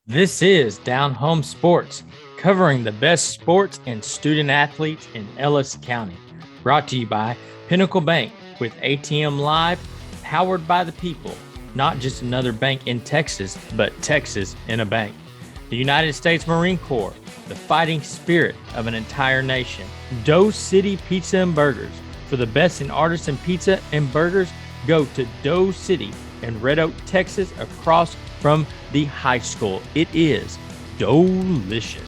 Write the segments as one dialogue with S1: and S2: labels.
S1: This is DownHome Sports, covering the best sports and student athletes in Ellis County. Brought to you by Pinnacle Bank with ATM Live, powered by the people. Not just another bank in Texas, but Texas in a bank. The United States Marine Corps, the fighting spirit of an entire nation. Doe City Pizza and Burgers. For the best in artisan pizza and burgers, go to Doe City in Red Oak, Texas, across from the high school. It is delicious.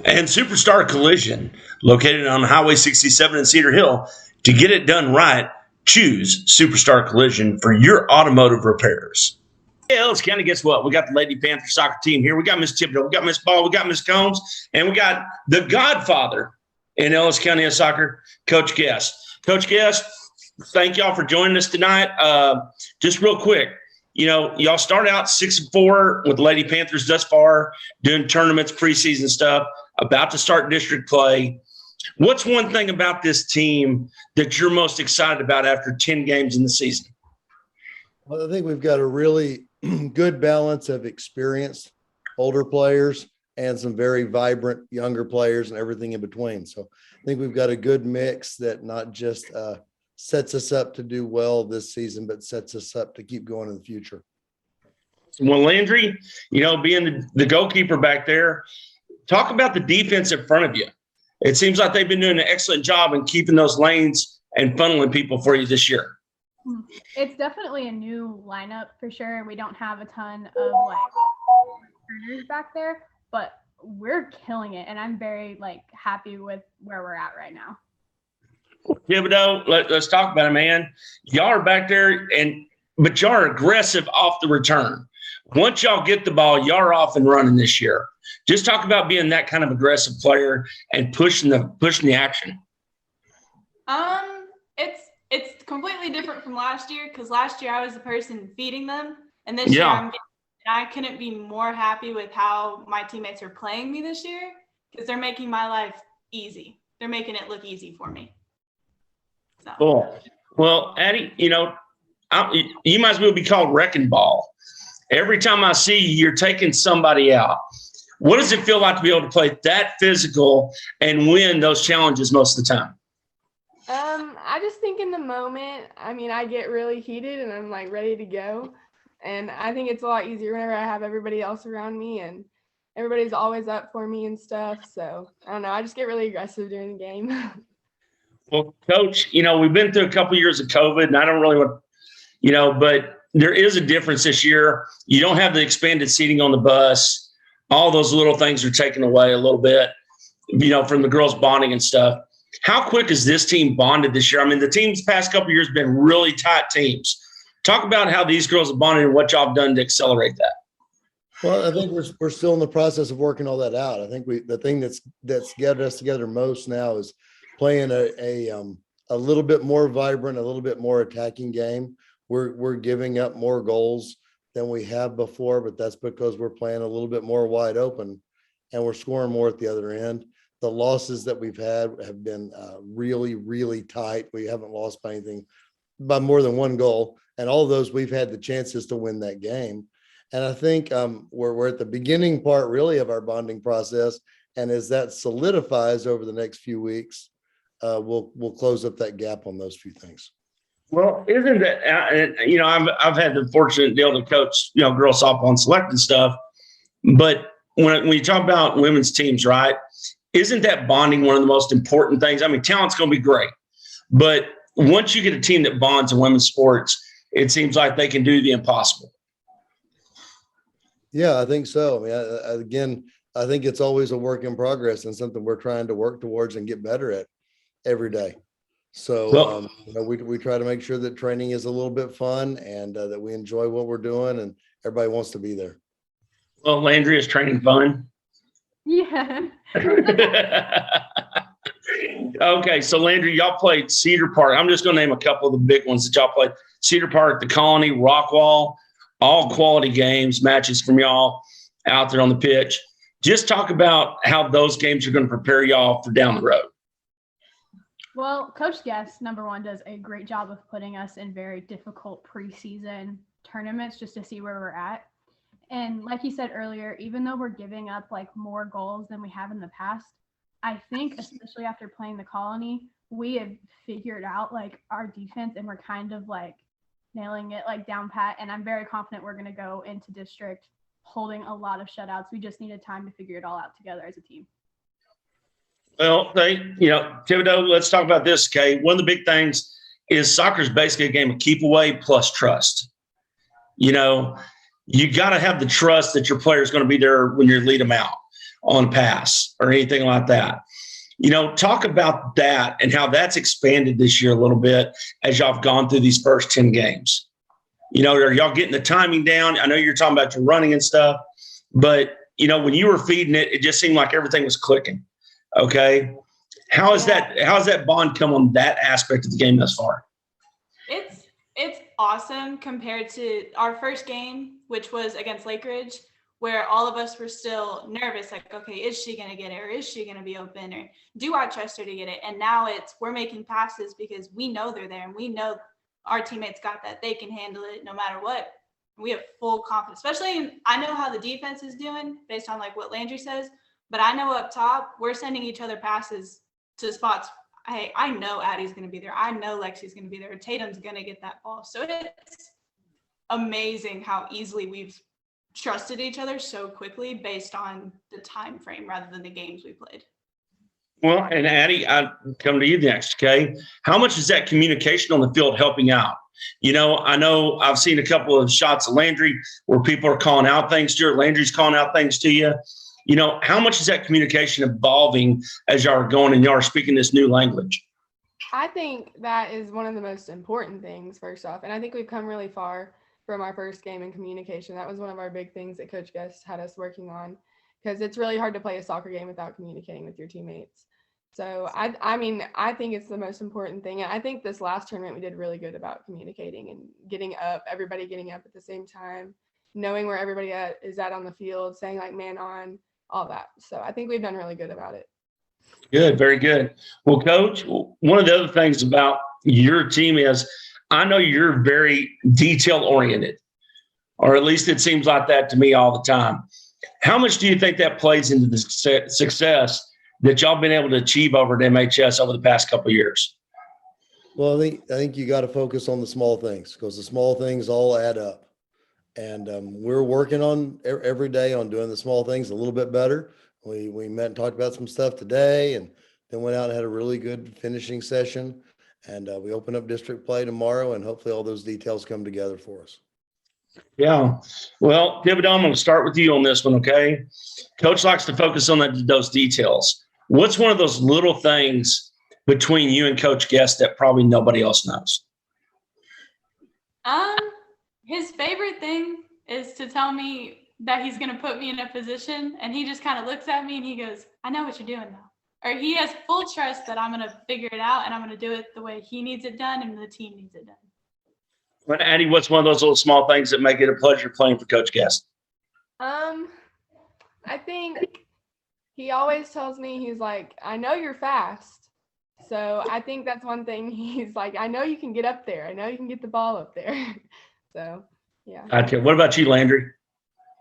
S2: And Superstar Collision, located on Highway 67 in Cedar Hill. To get it done right, choose Superstar Collision for your automotive repairs. Hey, Ellis County, guess what? We got the Lady Panther soccer team here. We got Miss Thibodeau, we got Miss Ball, we got Miss Combs, and we got the godfather in Ellis County of soccer, Coach Guest. Coach Guest, thank y'all for joining us tonight. Just real quick, y'all start out 6-4 with Lady Panthers thus far, doing tournaments, preseason stuff, about to start district play. What's one thing about this team that you're most excited about after 10 games in the season?
S3: Well, I think we've got a really good balance of experienced older players and some very vibrant younger players and everything in between. So I think we've got a good mix that not just sets us up to do well this season, but sets us up to keep going in the future.
S2: Well, Landry, being the goalkeeper back there, talk about the defense in front of you. It seems like they've been doing an excellent job in keeping those lanes and funneling people for you this year.
S4: It's definitely a new lineup for sure. We don't have a ton of returners back there, but we're killing it, and I'm very happy with where we're at right now.
S2: Thibodeau, let's talk about it, man. Y'all are back there, but y'all are aggressive off the return. Once y'all get the ball, y'all are off and running this year. Just talk about being that kind of aggressive player and pushing the action.
S5: It's completely different from last year, because last year I was the person feeding them, and this year I couldn't be more happy with how my teammates are playing me this year, because they're making my life easy. They're making it look easy for me. So.
S2: Cool. Well, Addie, you might as well be called Wrecking Ball. Every time I see you, you're taking somebody out. What does it feel like to be able to play that physical and win those challenges most of the time?
S6: I just think in the moment, I get really heated and I'm ready to go. And I think it's a lot easier whenever I have everybody else around me and everybody's always up for me and stuff. So I don't know. I just get really aggressive during the game.
S2: Well, Coach, we've been through a couple of years of COVID, and I don't really want, but there is a difference this year. You don't have the expanded seating on the bus. All those little things are taken away a little bit, from the girls bonding and stuff. How quick is this team bonded this year? The team's past couple of years have been really tight teams. Talk about how these girls have bonded and what y'all have done to accelerate that.
S3: Well, I think we're still in the process of working all that out. I think the thing that's gathered us together most now is playing a little bit more vibrant, a little bit more attacking game. We're giving up more goals than we have before, but that's because we're playing a little bit more wide open and we're scoring more at the other end. The losses that we've had have been really, really tight. We haven't lost by anything by more than one goal. And all of those, we've had the chances to win that game. And I think we're at the beginning part really of our bonding process. And as that solidifies over the next few weeks, we'll close up that gap on those few things.
S2: Well, isn't that, I've had the fortunate deal to coach, girls softball and selected stuff. But when you talk about women's teams, right, isn't that bonding one of the most important things? Talent's going to be great. But once you get a team that bonds in women's sports, it seems like they can do the impossible.
S3: Yeah, I think so. I think it's always a work in progress and something we're trying to work towards and get better at every day. So we try to make sure that training is a little bit fun and that we enjoy what we're doing and everybody wants to be there.
S2: Well, Landry, is training fun?
S4: Yeah.
S2: Okay, so Landry, y'all played Cedar Park. I'm just going to name a couple of the big ones that y'all played. Cedar Park, the Colony, Rockwall, all quality games, matches from y'all out there on the pitch. Just talk about how those games are going to prepare y'all for down the road.
S4: Well, Coach Guest, number one, does a great job of putting us in very difficult preseason tournaments just to see where we're at. And like you said earlier, even though we're giving up like more goals than we have in the past, I think especially after playing the Colony, we have figured out like our defense and we're kind of like nailing it like down pat. And I'm very confident we're going to go into district holding a lot of shutouts. We just needed time to figure it all out together as a team.
S2: Well, Thibodeau, let's talk about this, okay? One of the big things is soccer is basically a game of keep away plus trust. You got to have the trust that your player is going to be there when you lead them out on pass or anything like that. Talk about that and how that's expanded this year a little bit as y'all have gone through these first 10 games. Are y'all getting the timing down? I know you're talking about your running and stuff, but, when you were feeding it, it just seemed like everything was clicking. Okay. How's that bond come on that aspect of the game thus far?
S5: It's awesome compared to our first game, which was against Lake Ridge, where all of us were still nervous. Like, okay, is she going to get it? Or is she going to be open? Or do I trust her to get it? And now we're making passes because we know they're there and we know our teammates got that. They can handle it no matter what. We have full confidence, especially I know how the defense is doing based on like what Landry says, but I know up top, we're sending each other passes to spots. Hey, I know Addie's going to be there. I know Lexi's going to be there. Tatum's going to get that ball. So it's amazing how easily we've trusted each other so quickly based on the time frame rather than the games we played.
S2: Well, and Addie, I come to you next, okay? How much is that communication on the field helping out? I know I've seen a couple of shots of Landry where people are calling out things to her. Landry's calling out things to you. How much is that communication evolving as y'all are going and y'all are speaking this new language?
S6: I think that is one of the most important things, first off. And I think we've come really far from our first game in communication. That was one of our big things that Coach Guest had us working on, because it's really hard to play a soccer game without communicating with your teammates. So I think it's the most important thing. And I think this last tournament we did really good about communicating and everybody getting up at the same time, knowing where everybody is at on the field, saying like man on, all that. So I think we've done really good about it.
S2: Good, very good. Well, Coach, one of the other things about your team is I know you're very detail oriented, or at least it seems like that to me all the time. How much do you think that plays into the success that y'all been able to achieve over at MHS over the past couple of years?
S3: Well, I think you got to focus on the small things, because the small things all add up. And we're working on every day on doing the small things a little bit better. We met and talked about some stuff today, and then went out and had a really good finishing session. And we open up district play tomorrow, and hopefully all those details come together for us.
S2: Yeah. Well, Thibodeau, I'm going to start with you on this one, okay? Coach likes to focus on those details. What's one of those little things between you and Coach Guest that probably nobody else knows?
S5: His favorite thing is to tell me that he's going to put me in a position, and he just kind of looks at me and he goes, I know what you're doing now. Or he has full trust that I'm going to figure it out and I'm going to do it the way he needs it done and the team needs it done.
S2: Well, Addie, what's one of those little small things that make it a pleasure playing for Coach Guest?
S6: I think he always tells me, he's like, I know you're fast. So I think that's one thing. He's like, I know you can get up there. I know you can get the ball up there. So, yeah.
S2: Okay. What about you, Landry?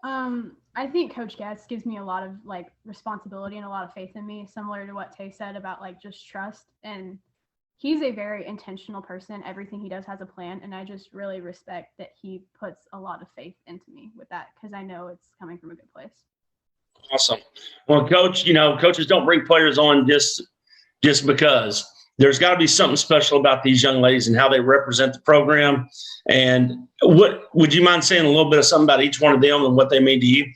S4: I think Coach Guest gives me a lot of like responsibility and a lot of faith in me, similar to what Tay said about like just trust. And he's a very intentional person. Everything he does has a plan. And I just really respect that he puts a lot of faith into me with that, because I know it's coming from a good place.
S2: Awesome. Well, Coach, coaches don't bring players on just because. There's got to be something special about these young ladies and how they represent the program. And what would you mind saying a little bit of something about each one of them and what they mean to you?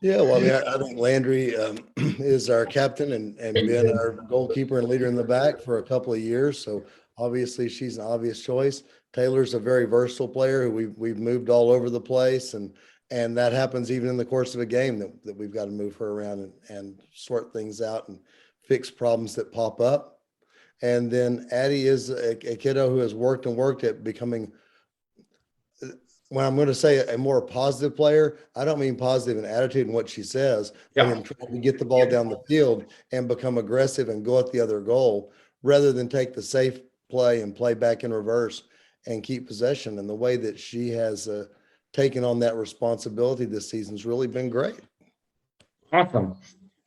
S3: Yeah, well, I think Landry is our captain and been our goalkeeper and leader in the back for a couple of years. So obviously she's an obvious choice. Taylor's a very versatile player who we've moved all over the place, and that happens even in the course of a game that we've got to move her around and sort things out and fix problems that pop up. And then Addie is a kiddo who has worked at becoming, when I'm going to say a more positive player, I don't mean positive in attitude and what she says, but in trying to get the ball down the field and become aggressive and go at the other goal rather than take the safe play and play back in reverse and keep possession. And the way that she has taken on that responsibility this season's really been great.
S2: Awesome.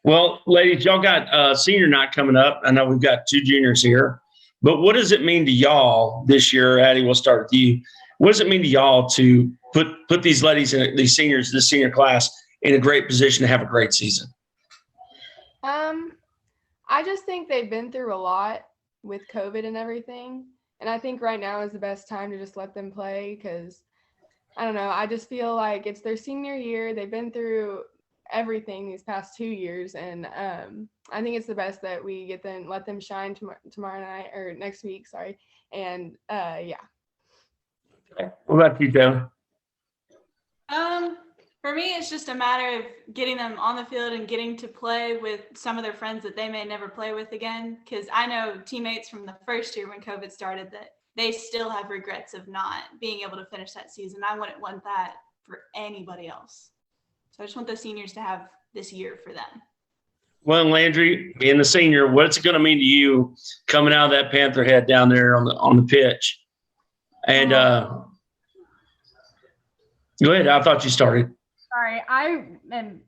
S2: Well, ladies, y'all got senior night coming up. I know we've got 2 juniors here, but what does it mean to y'all this year? Addie, we'll start with you. What does it mean to y'all to put these ladies and these seniors, this senior class, in a great position to have a great season?
S6: I just think they've been through a lot with COVID and everything. And I think right now is the best time to just let them play because, I don't know, I just feel like it's their senior year. They've been through everything these past 2 years. And I think it's the best that we let them shine tomorrow night or next week, sorry. And yeah.
S2: Okay. What about you, Joe?
S5: For me, it's just a matter of getting them on the field and getting to play with some of their friends that they may never play with again. Because I know teammates from the first year when COVID started that they still have regrets of not being able to finish that season. I wouldn't want that for anybody else. So I just want the seniors to have this year for them.
S2: Well, Landry, being the senior, what's it going to mean to you coming out of that Panther head down there on the pitch? And go ahead. I thought you started.
S4: Sorry, I am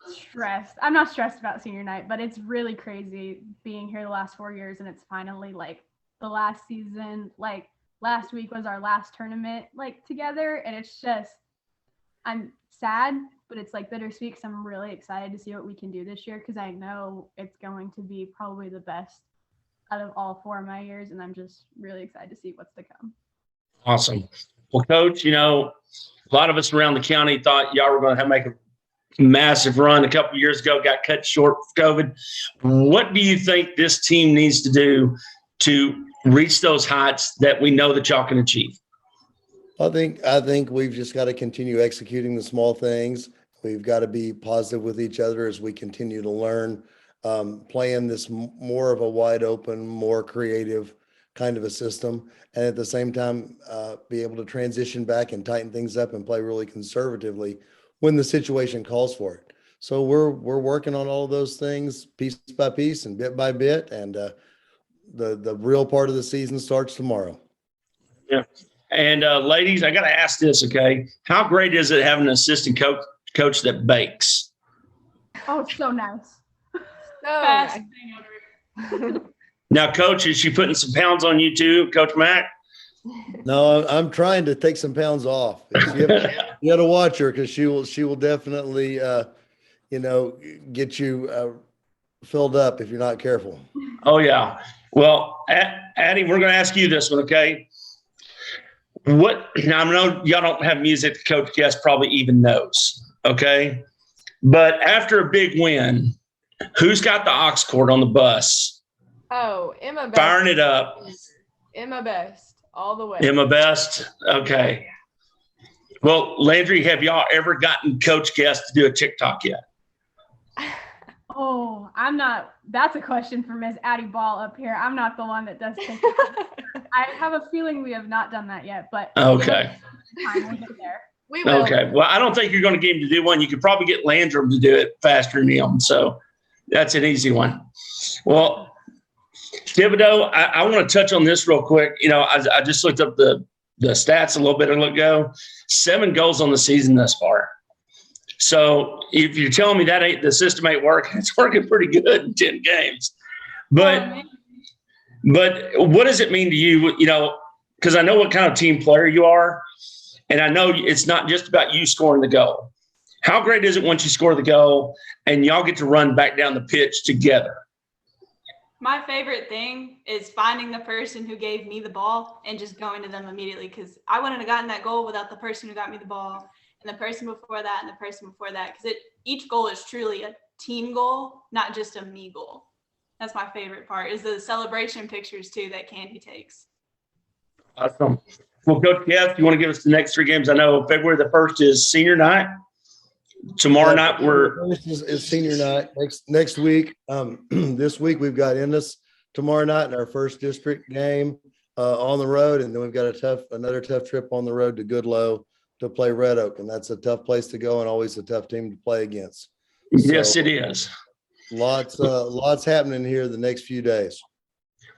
S4: stressed. I'm not stressed about senior night, but it's really crazy being here the last 4 years and it's finally like the last season. Like last week was our last tournament like together, and it's just, I'm sad, but it's like bittersweet because I'm really excited to see what we can do this year because I know it's going to be probably the best out of all 4 of my years, and I'm just really excited to see what's to come.
S2: Awesome. Well, Coach, you know, a lot of us around the county thought y'all were going to make a massive run a couple of years ago, got cut short for COVID. What do you think this team needs to do to reach those heights that we know that y'all can achieve?
S3: I think we've just got to continue executing the small things. We've got to be positive with each other as we continue to learn, playing this more of a wide open, more creative kind of a system. And at the same time, be able to transition back and tighten things up and play really conservatively when the situation calls for it. So we're working on all of those things piece by piece and bit by bit. And the real part of the season starts tomorrow.
S2: Yeah. And ladies, I got to ask this, okay? How great is it having an assistant coach that bakes?
S4: Oh, it's so nice.
S5: Best thing ever.
S2: Now, Coach, is she putting some pounds on you too, Coach Mack?
S3: No, I'm trying to take some pounds off. You got to watch her because she will definitely, get you filled up if you're not careful.
S2: Oh, yeah. Well, Addie, we're going to ask you this one, okay? Now, I know y'all don't have music that Coach Guest probably even knows, okay? But after a big win, who's got the aux cord on the bus?
S6: Oh, Emma Best.
S2: Firing it up.
S6: Emma Best, all the way.
S2: Emma Best. Okay. Well, Landry, have y'all ever gotten Coach Guest to do a TikTok yet?
S4: Oh, I'm not. That's a question for Ms. Addie Ball up here. I'm not the one that does TikTok. I have a feeling we have not done that yet, but
S2: okay.
S4: Time we'll get there.
S6: We will.
S2: Okay. Well, I don't think you're going to get him to do one. You could probably get Landrum to do it faster than him. So that's an easy one. Well, Thibodeau, I want to touch on this real quick. You know, I just looked up the stats a little bit ago. 7 goals on the season thus far. So if you're telling me that the system ain't working, it's working pretty good in 10 games. But what does it mean to you? You know, because I know what kind of team player you are, and I know it's not just about you scoring the goal. How great is it once you score the goal and y'all get to run back down the pitch together?
S5: My favorite thing is finding the person who gave me the ball and just going to them immediately, because I wouldn't have gotten that goal without the person who got me the ball and the person before that and the person before that, because each goal is truly a team goal, not just a me goal. That's my favorite part, is the celebration pictures too that Candy takes.
S2: Awesome. Well, Coach Jeff, you want to give us the next 3 games? I know February the 1st is senior night. Tomorrow night
S3: is senior night. Next week, this week we've got Ennis tomorrow night in our first district game on the road, and then we've got another tough trip on the road to Goodloe to play Red Oak, and that's a tough place to go and always a tough team to play against.
S2: Yes, it is.
S3: Lots happening here the next few days.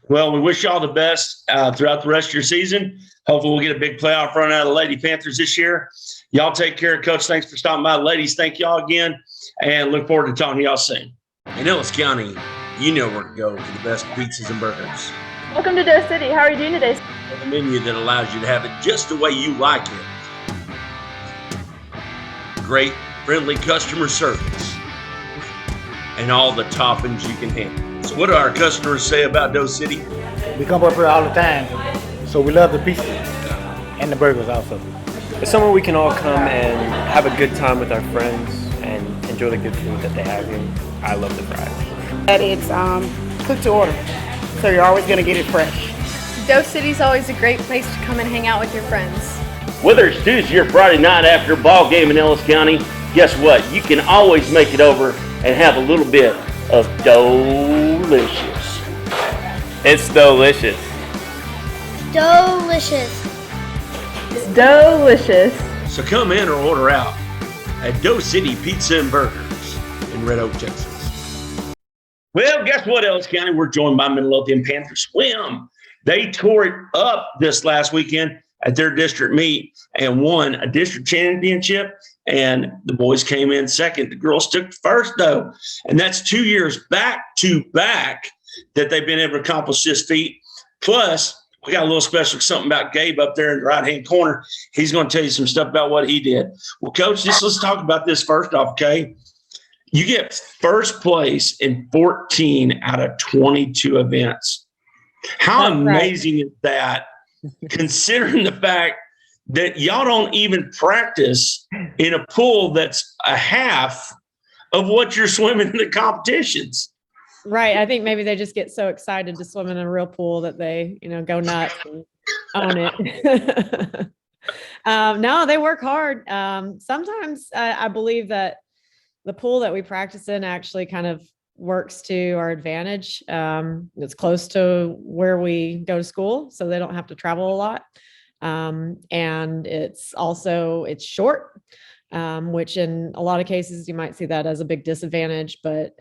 S2: Well, we wish you all the best throughout the rest of your season. Hopefully we'll get a big playoff run out of the Lady Panthers this year. Y'all take care. Coach, thanks for stopping by. Ladies, thank y'all again, and look forward to talking to y'all soon. In Ellis County, you know where to go for the best pizzas and burgers.
S7: Welcome to Doe City. How are you doing today?
S2: A menu that allows you to have it just the way you like it. Great, friendly customer service. And all the toppings you can handle. So what do our customers say about Doe City?
S8: We come up here all the time, so we love the pizza and the burgers also.
S9: It's somewhere we can all come and have a good time with our friends and enjoy the good food that they have here. I love the fries.
S10: That it's cooked to order, so you're always gonna get it fresh.
S7: Doe City's always a great place to come and hang out with your friends.
S11: Whether it's Tuesday or Friday night after a ball game in Ellis County, guess what? You can always make it over and have a little bit of delicious.
S9: It's delicious.
S12: Delicious.
S7: It's delicious.
S2: So come in or order out at Doe City Pizza and Burgers in Red Oak, Texas. Well, guess what, Ellis County? We're joined by Midlothian Panther Swim. They tore it up this last weekend at their district meet and won a district championship. And the boys came in second. The girls took first, though. And that's 2 years back to back that they've been able to accomplish this feat. Plus, we got a little special something about Gabe up there in the right-hand corner. He's going to tell you some stuff about what he did. Well, Coach, let's talk about this first off, okay? You get first place in 14 out of 22 events. How amazing is that, considering the fact that y'all don't even practice in a pool that's a half of what you're swimming in the competitions?
S13: Right. I think maybe they just get so excited to swim in a real pool that they, go nuts and own it. No, they work hard. Sometimes I believe that the pool that we practice in actually kind of works to our advantage. It's close to where we go to school, so they don't have to travel a lot. And it's short, which in a lot of cases you might see that as a big disadvantage, but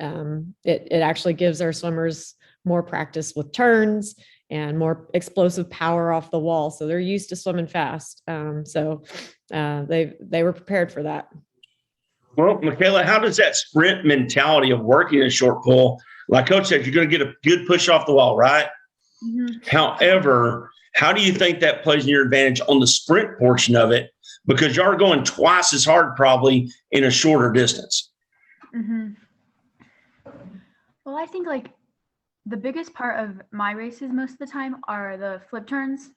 S13: it actually gives our swimmers more practice with turns and more explosive power off the wall. So they're used to swimming fast. So they were prepared for that.
S2: Well, Michaela, how does that sprint mentality of working in a short pool, like Coach said, you're going to get a good push off the wall, right? Mm-hmm. However, how do you think that plays in your advantage on the sprint portion of it? Because you're going twice as hard probably in a shorter distance.
S14: Mm-hmm. Well, I think the biggest part of my races most of the time are the flip turns.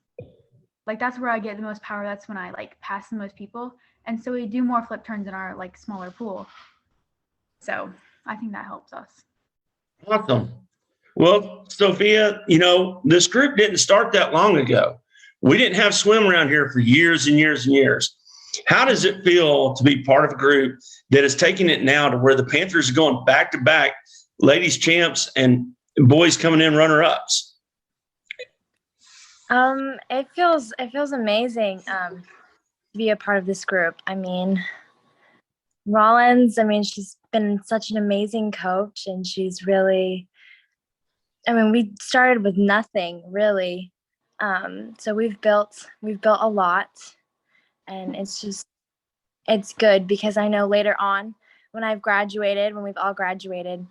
S14: That's where I get the most power. That's when I pass the most people. And so we do more flip turns in our smaller pool. So I think that helps us.
S2: Awesome. Well, Sophia, this group didn't start that long ago. We didn't have swim around here for years and years and years. How does it feel to be part of a group that is taking it now to where the Panthers are going back to back ladies champs and boys coming in runner-ups?
S12: It feels amazing to be a part of this group. I mean, Rollins, she's been such an amazing coach, and she's really, we started with nothing really. So we've built a lot, and it's good because I know later on when we've all graduated,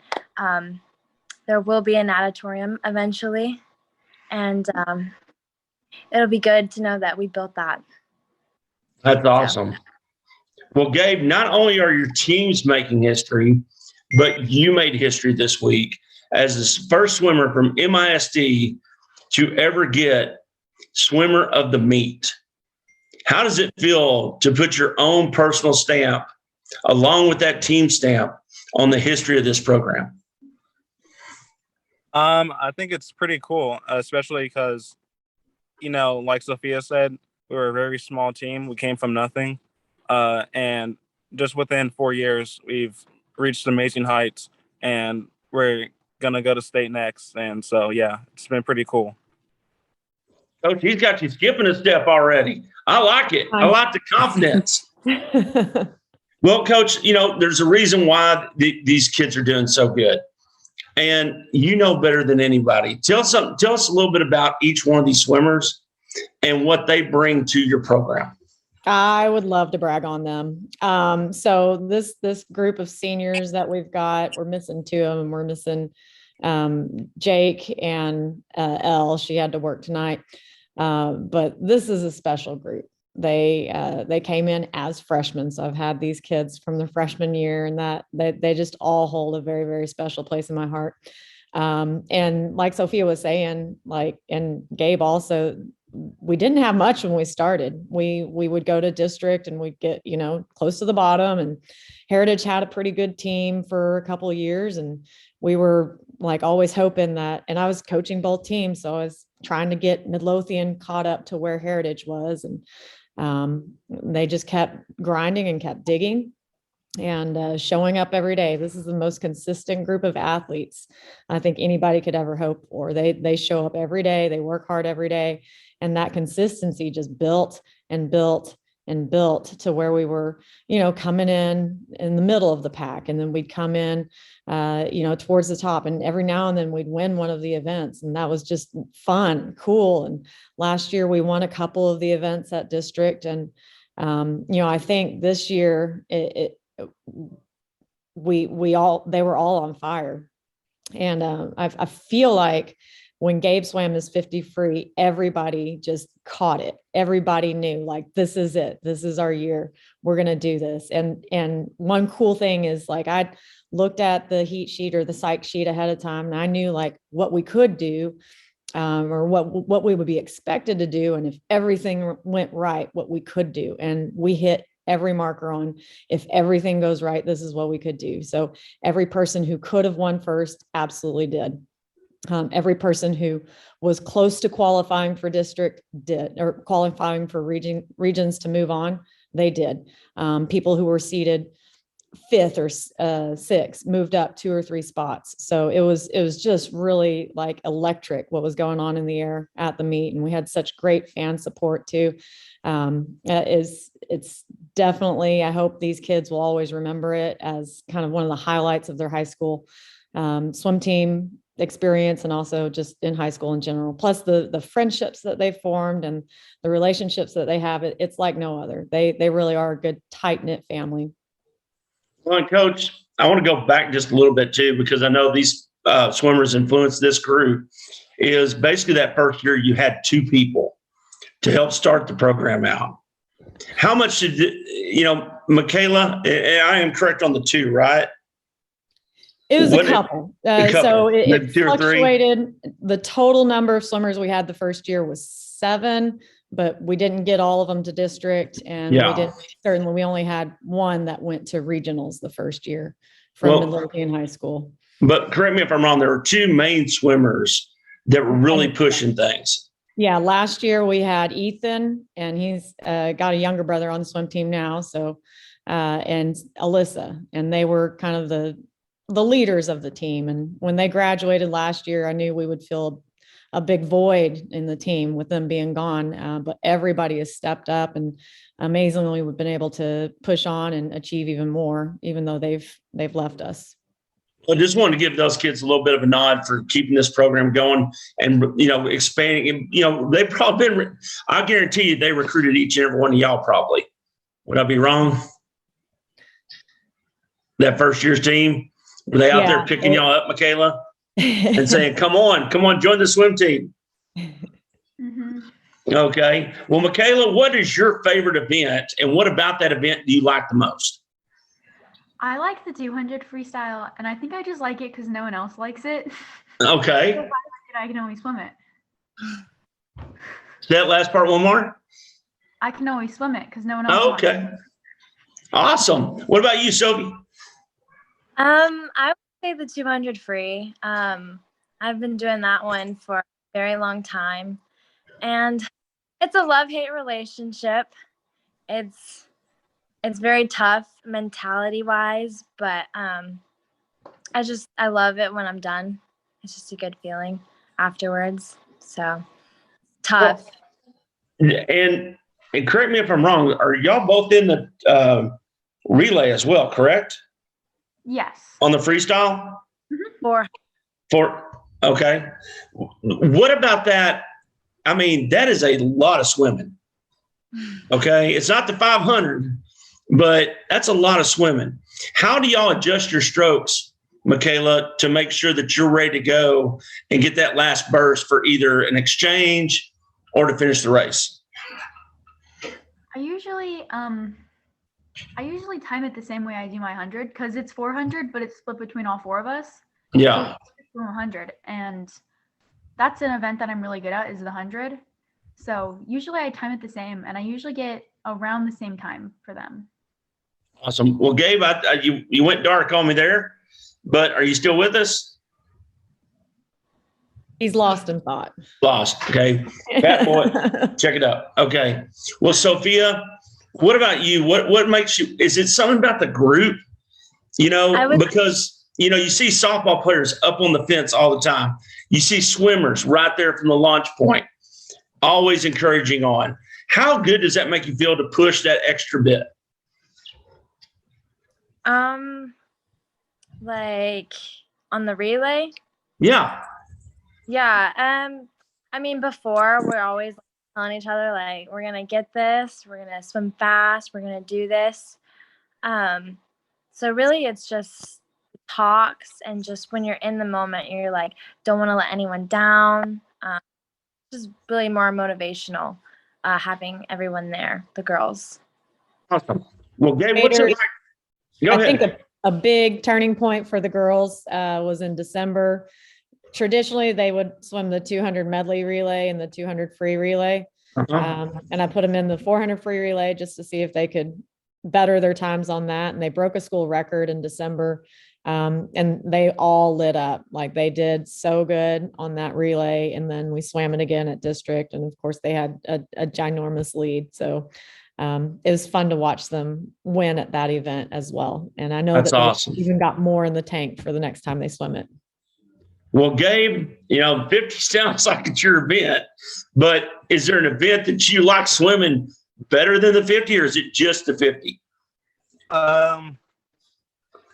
S12: there will be an auditorium eventually, and it'll be good to know that we built that.
S2: That's awesome. Well, Gabe, not only are your teams making history, but you made history this week as the first swimmer from MISD to ever get swimmer of the meet. How does it feel to put your own personal stamp along with that team stamp on the history of this program?
S15: I think it's pretty cool, especially because, like Sophia said, we were a very small team. We came from nothing. And just within 4 years, we've reached amazing heights, and we're going to go to state next. And so, yeah, it's been pretty cool.
S2: Coach, he's got you skipping a step already. I like it. I like the confidence. Well, Coach, there's a reason why these kids are doing so good. and you know better than anybody. Tell us a little bit about each one of these swimmers and what they bring to your program.
S13: I would love to brag on them. So this group of seniors that we've got, we're missing two of them. We're missing Jake and Elle. She had to work tonight, but this is a special group. They came in as freshmen, so I've had these kids from the freshman year, and that they just all hold a very, very special place in my heart. And like Sophia was saying, and Gabe also, we didn't have much when we started. We would go to district and we'd get, close to the bottom, and Heritage had a pretty good team for a couple of years. And we were always hoping that, and I was coaching both teams. So I was trying to get Midlothian caught up to where Heritage was. And they just kept grinding and kept digging and showing up every day. This is the most consistent group of athletes I think anybody could ever hope for. They show up every day. They work hard every day. And that consistency just built and built and built to where we were, coming in the middle of the pack. And then we'd come in, towards the top. And every now and then we'd win one of the events. And that was just fun, cool. And last year we won a couple of the events at district. And, I think this year they were all on fire. And I feel like when Gabe swam his 50 free, everybody just caught it. Everybody knew, this is it. This is our year. We're going to do this. And one cool thing is I looked at the heat sheet or the psych sheet ahead of time, and I knew what we could do, or what we would be expected to do. And if everything went right, what we could do. And we hit every marker on, if everything goes right, this is what we could do. So every person who could have won first absolutely did. Every person who was close to qualifying for district did, or qualifying for regions to move on, they did. People who were seated 5th or 6th moved up 2 or 3 spots. So it was just really electric what was going on in the air at the meet. And we had such great fan support too. It's definitely, I hope these kids will always remember it as kind of one of the highlights of their high school swim team experience, and also just in high school in general, plus the friendships that they formed and the relationships that they have. It's like no other. They really are a good tight-knit family.
S2: Well, and Coach, I want to go back just a little bit too, because I know these swimmers influenced this group. Is basically that first year you had 2 people to help start the program out. How much did Michaela? I am correct on the 2, right?
S13: It was a couple. So it fluctuated. The total number of swimmers we had the first year was 7, but we didn't get all of them to district. And we only had 1 that went to regionals the first year from Midlothian High School. But
S2: correct me if I'm wrong, there were 2 main swimmers that were really pushing things.
S13: Yeah. Last year we had Ethan, and he's got a younger brother on the swim team now. So, and Alyssa, and they were kind of the leaders of the team. And when they graduated last year, I knew we would feel a big void in the team with them being gone. But everybody has stepped up, and amazingly, we've been able to push on and achieve even more, even though they've left us.
S2: I just wanted to give those kids a little bit of a nod for keeping this program going and, expanding. They've probably been, I guarantee you, they recruited each and every one of y'all probably. Would I be wrong? That first year's team? Were they out there picking y'all up, Michaela, and saying, come on, join the swim team?
S14: Mm-hmm.
S2: Okay. Well, Michaela, what is your favorite event, and what about that event do you like the most?
S14: I like the 200 freestyle, and I think I just like it because no one else likes it.
S2: Okay.
S14: So if I like it, I can only swim it.
S2: Say that last part one more.
S14: I can always swim it because no one else likes it.
S2: Awesome. What about you, Sophie?
S12: I would say the 200 free. I've been doing that one for a very long time, and it's a love-hate relationship. It's very tough mentality-wise, but I love it when I'm done. It's just a good feeling afterwards. So tough.
S2: And correct me if I'm wrong, are y'all both in the relay as well, correct?
S14: Yes.
S2: On the freestyle?
S12: For
S2: Okay. What about that? I mean, that is a lot of swimming. Okay. It's not the 500, but that's a lot of swimming. How do y'all adjust your strokes, Michaela, to make sure that you're ready to go and get that last burst for either an exchange or to finish the race?
S14: I usually time it the same way I do my 100 because it's 400, but it's split between all four of us.
S2: Yeah.
S14: So 100, and that's an event that I'm really good at is the 100. So usually I time it the same, and I usually get around the same time for them.
S2: Awesome. Well, Gabe, you went dark on me there, but are you still with us?
S13: He's lost in thought.
S2: Lost. Okay. Fat boy, check it out. Okay. Well, Sophia, what about you? What makes you, is it something about the group? Because, you see softball players up on the fence all the time. You see swimmers right there from the launch point, always encouraging on. How good does that make you feel to push that extra bit?
S12: Like on the relay?
S2: Yeah.
S12: Yeah. I mean, before we're always telling each other, like, we're going to get this, we're going to swim fast, we're going to do this. So really it's just talks, and just when you're in the moment, you're like, don't want to let anyone down. Just really more motivational, having everyone there, the girls.
S2: Awesome. Well, Gabe, what's it like? Go ahead.
S13: I think a big turning point for the girls was in December. Traditionally, they would swim the 200 medley relay and the 200 free relay. And I put them in the 400 free relay just to see if they could better their times on that. And they broke a school record in December. And they all lit up. Like, they did so good on that relay. And then we swam it again at district. And of course they had a ginormous lead. So it was fun to watch them win at that event as well. And I know
S2: that's
S13: that
S2: awesome.
S13: they even got more in the tank for the next time they swim it.
S2: Well, Gabe, 50 sounds like it's your event, but is there an event that you like swimming better than the 50, or is it just the 50?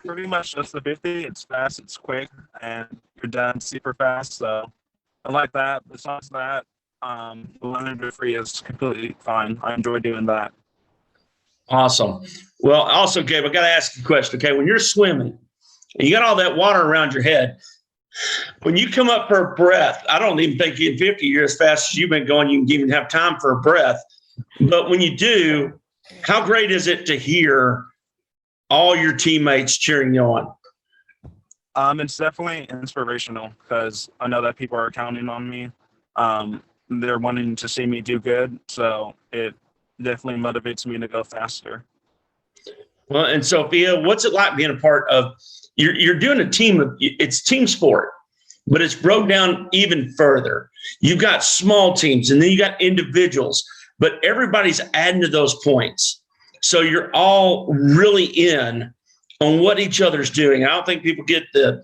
S15: Pretty much just the 50. It's fast, it's quick, and you're done super fast. So I like that. Besides that, the 100 free is completely fine. I enjoy doing that.
S2: Awesome. Well, also, Gabe, I got to ask you a question. Okay, when you're swimming and you got all that water around your head, when you come up for a breath, I don't even think in 50 you're as fast as you've been going. You can even have time for a breath. But when you do, how great is it to hear all your teammates cheering you on?
S15: It's definitely inspirational because I know that people are counting on me. They're wanting to see me do good. So it definitely motivates me to go faster.
S2: Well, and Sophia, what's it like being a part of, you're doing a team, it's team sport, but it's broke down even further. You've got small teams and then you got individuals, but everybody's adding to those points. So you're all really in on what each other's doing. I don't think people get the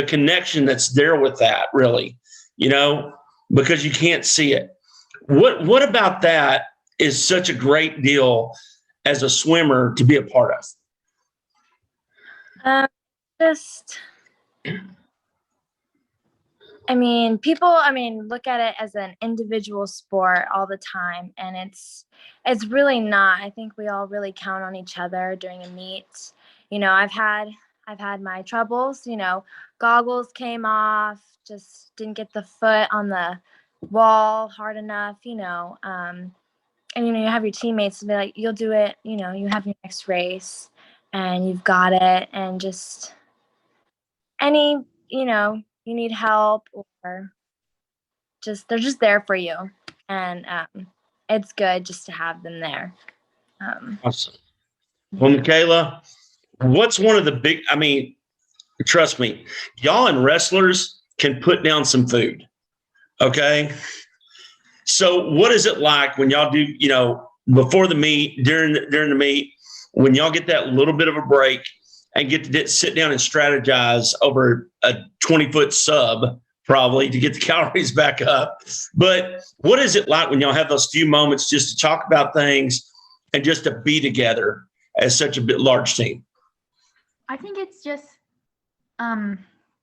S2: connection that's there with that, really, because you can't see it. What about that is such a great deal as a swimmer to be a part of?
S12: People look at it as an individual sport all the time, and it's really not. I think we all really count on each other during a meet. I've had my troubles, goggles came off, just didn't get the foot on the wall hard enough, and you have your teammates to be like, you'll do it, you have your next race and you've got it, and just you need help, or they're just there for you, and it's good just to have them there.
S2: Awesome. Well, Michaela, what's one of the big, trust me, y'all and wrestlers can put down some food. Okay. So what is it like when y'all do, before the meet, during the meet, when y'all get that little bit of a break and get to sit down and strategize over a 20-foot sub, probably, to get the calories back up? But what is it like when y'all have those few moments just to talk about things and just to be together as such a large team?
S14: I think it's just,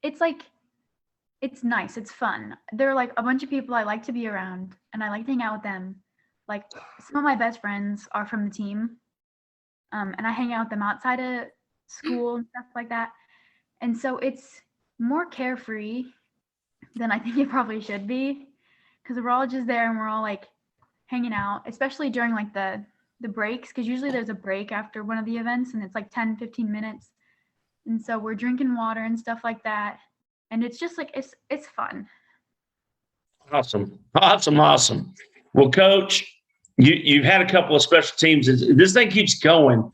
S14: it's like it's nice. It's fun. They're like a bunch of people I like to be around and I like to hang out with them. Like some of my best friends are from the team. And I hang out with them outside of school and stuff like that. And so it's more carefree than I think it probably should be, because we're all just there and we're all like hanging out, especially during like the breaks, because usually there's a break after one of the events and it's like 10-15 minutes. And so we're drinking water and stuff like that. And it's just like it's fun.
S2: Awesome. Well, Coach, you've had a couple of special teams. This thing keeps going.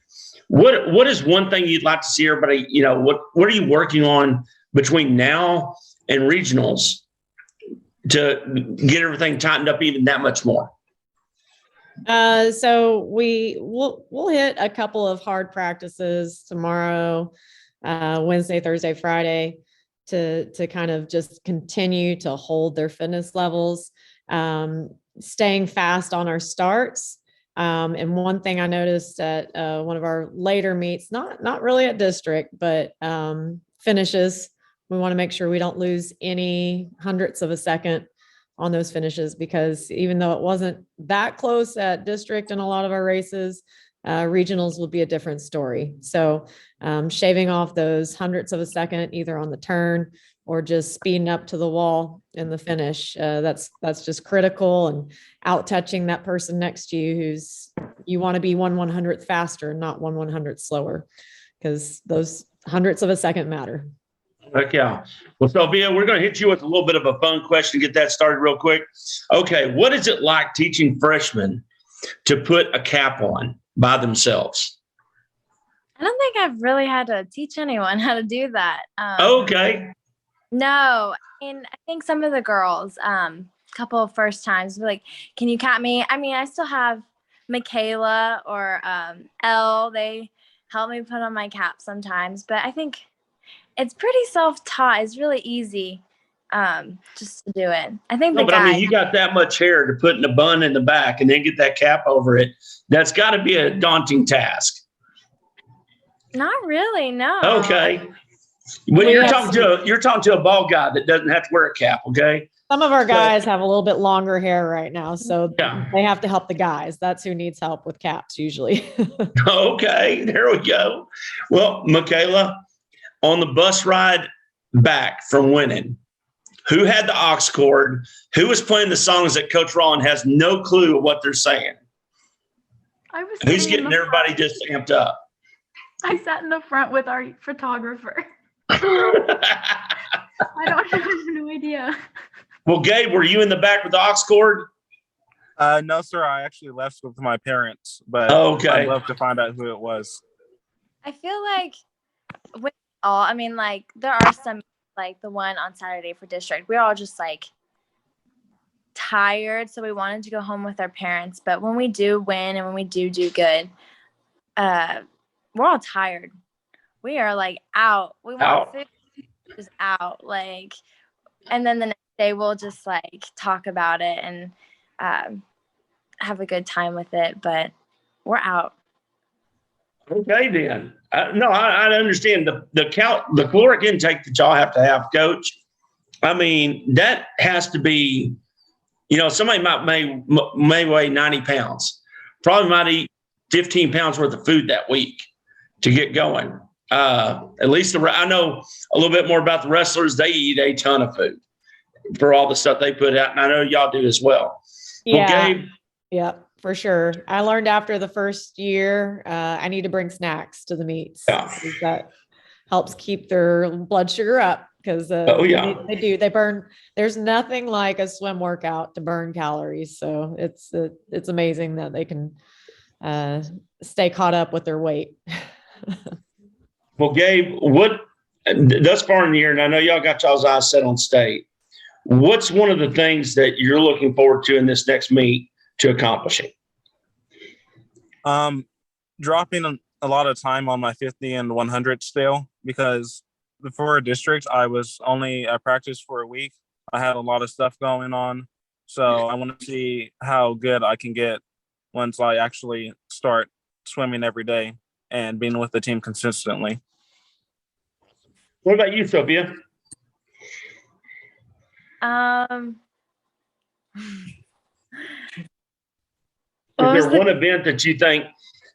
S2: What is one thing you'd like to see everybody, what are you working on between now and regionals to get everything tightened up even that much more?
S13: So we'll hit a couple of hard practices tomorrow, Wednesday, Thursday, Friday, to kind of just continue to hold their fitness levels, staying fast on our starts. And one thing I noticed at one of our later meets, not really at district, but finishes, we want to make sure we don't lose any hundredths of a second on those finishes, because even though it wasn't that close at district in a lot of our races, regionals will be a different story. So shaving off those hundredths of a second, either on the turn or just speeding up to the wall in the finish, that's just critical. And out touching that person next to you you want to be 1/100th faster, not 1/100th slower, because those hundredths of a second matter.
S2: Heck yeah. Well, Sophia, we're going to hit you with a little bit of a fun question to get that started real quick. Okay, what is it like teaching freshmen to put a cap on by themselves?
S12: I don't think I've really had to teach anyone how to do that.
S2: Okay.
S12: No, I think some of the girls, couple of first times, be like, can you cap me? I mean, I still have Michaela or Elle. They help me put on my cap sometimes, but I think it's pretty self-taught. It's really easy just to do it. I think
S2: but I mean, you got that much hair to put in a bun in the back and then get that cap over it. That's got to be a daunting task.
S12: Not really, no.
S2: Okay. Well, you're talking to a bald guy that doesn't have to wear a cap, okay?
S13: Some of our guys have a little bit longer hair right now, so they have to help the guys. That's who needs help with caps usually.
S2: Okay, there we go. Well, Michaela, on the bus ride back from winning, who had the aux cord? Who was playing the songs that Coach Rollin has no clue what they're saying? Who's getting everybody just amped up?
S14: I sat in the front with our photographer. I have no idea.
S2: Well, Gabe, were you in the back with the aux cord?
S15: No, sir. I actually left with my parents, but
S2: okay.
S15: I'd love to find out who it was.
S12: I feel like there are some, like the one on Saturday for district, we're all just like tired, so we wanted to go home with our parents. But when we do win and when we do good, we're all tired. We are like out. We want food, just out. Like, and then the next day we'll just like talk about it and have a good time with it. But we're out.
S2: Okay, then. I understand the caloric intake that y'all have to have, Coach. I mean, that has to be, somebody may weigh 90 pounds, probably might eat 15 pounds worth of food that week to get going. At least I know a little bit more about the wrestlers. They eat a ton of food for all the stuff they put out, and I know y'all do as well.
S13: Yeah.
S2: Well, Gabe,
S13: yeah, for sure. I learned after the first year, I need to bring snacks to the meets.
S2: Yeah.
S13: That helps keep their blood sugar up, because they burn. There's nothing like a swim workout to burn calories. So it's amazing that they can stay caught up with their weight.
S2: Well, Gabe, what thus far in the year, and I know y'all got y'all's eyes set on state, what's one of the things that you're looking forward to in this next meet to accomplishing?
S15: Dropping a lot of time on my 50 and 100 still, because before district, I practiced for a week. I had a lot of stuff going on. So I want to see how good I can get once I actually start swimming every day and being with the team consistently.
S2: What about you, Sophia? Is there one event that you think,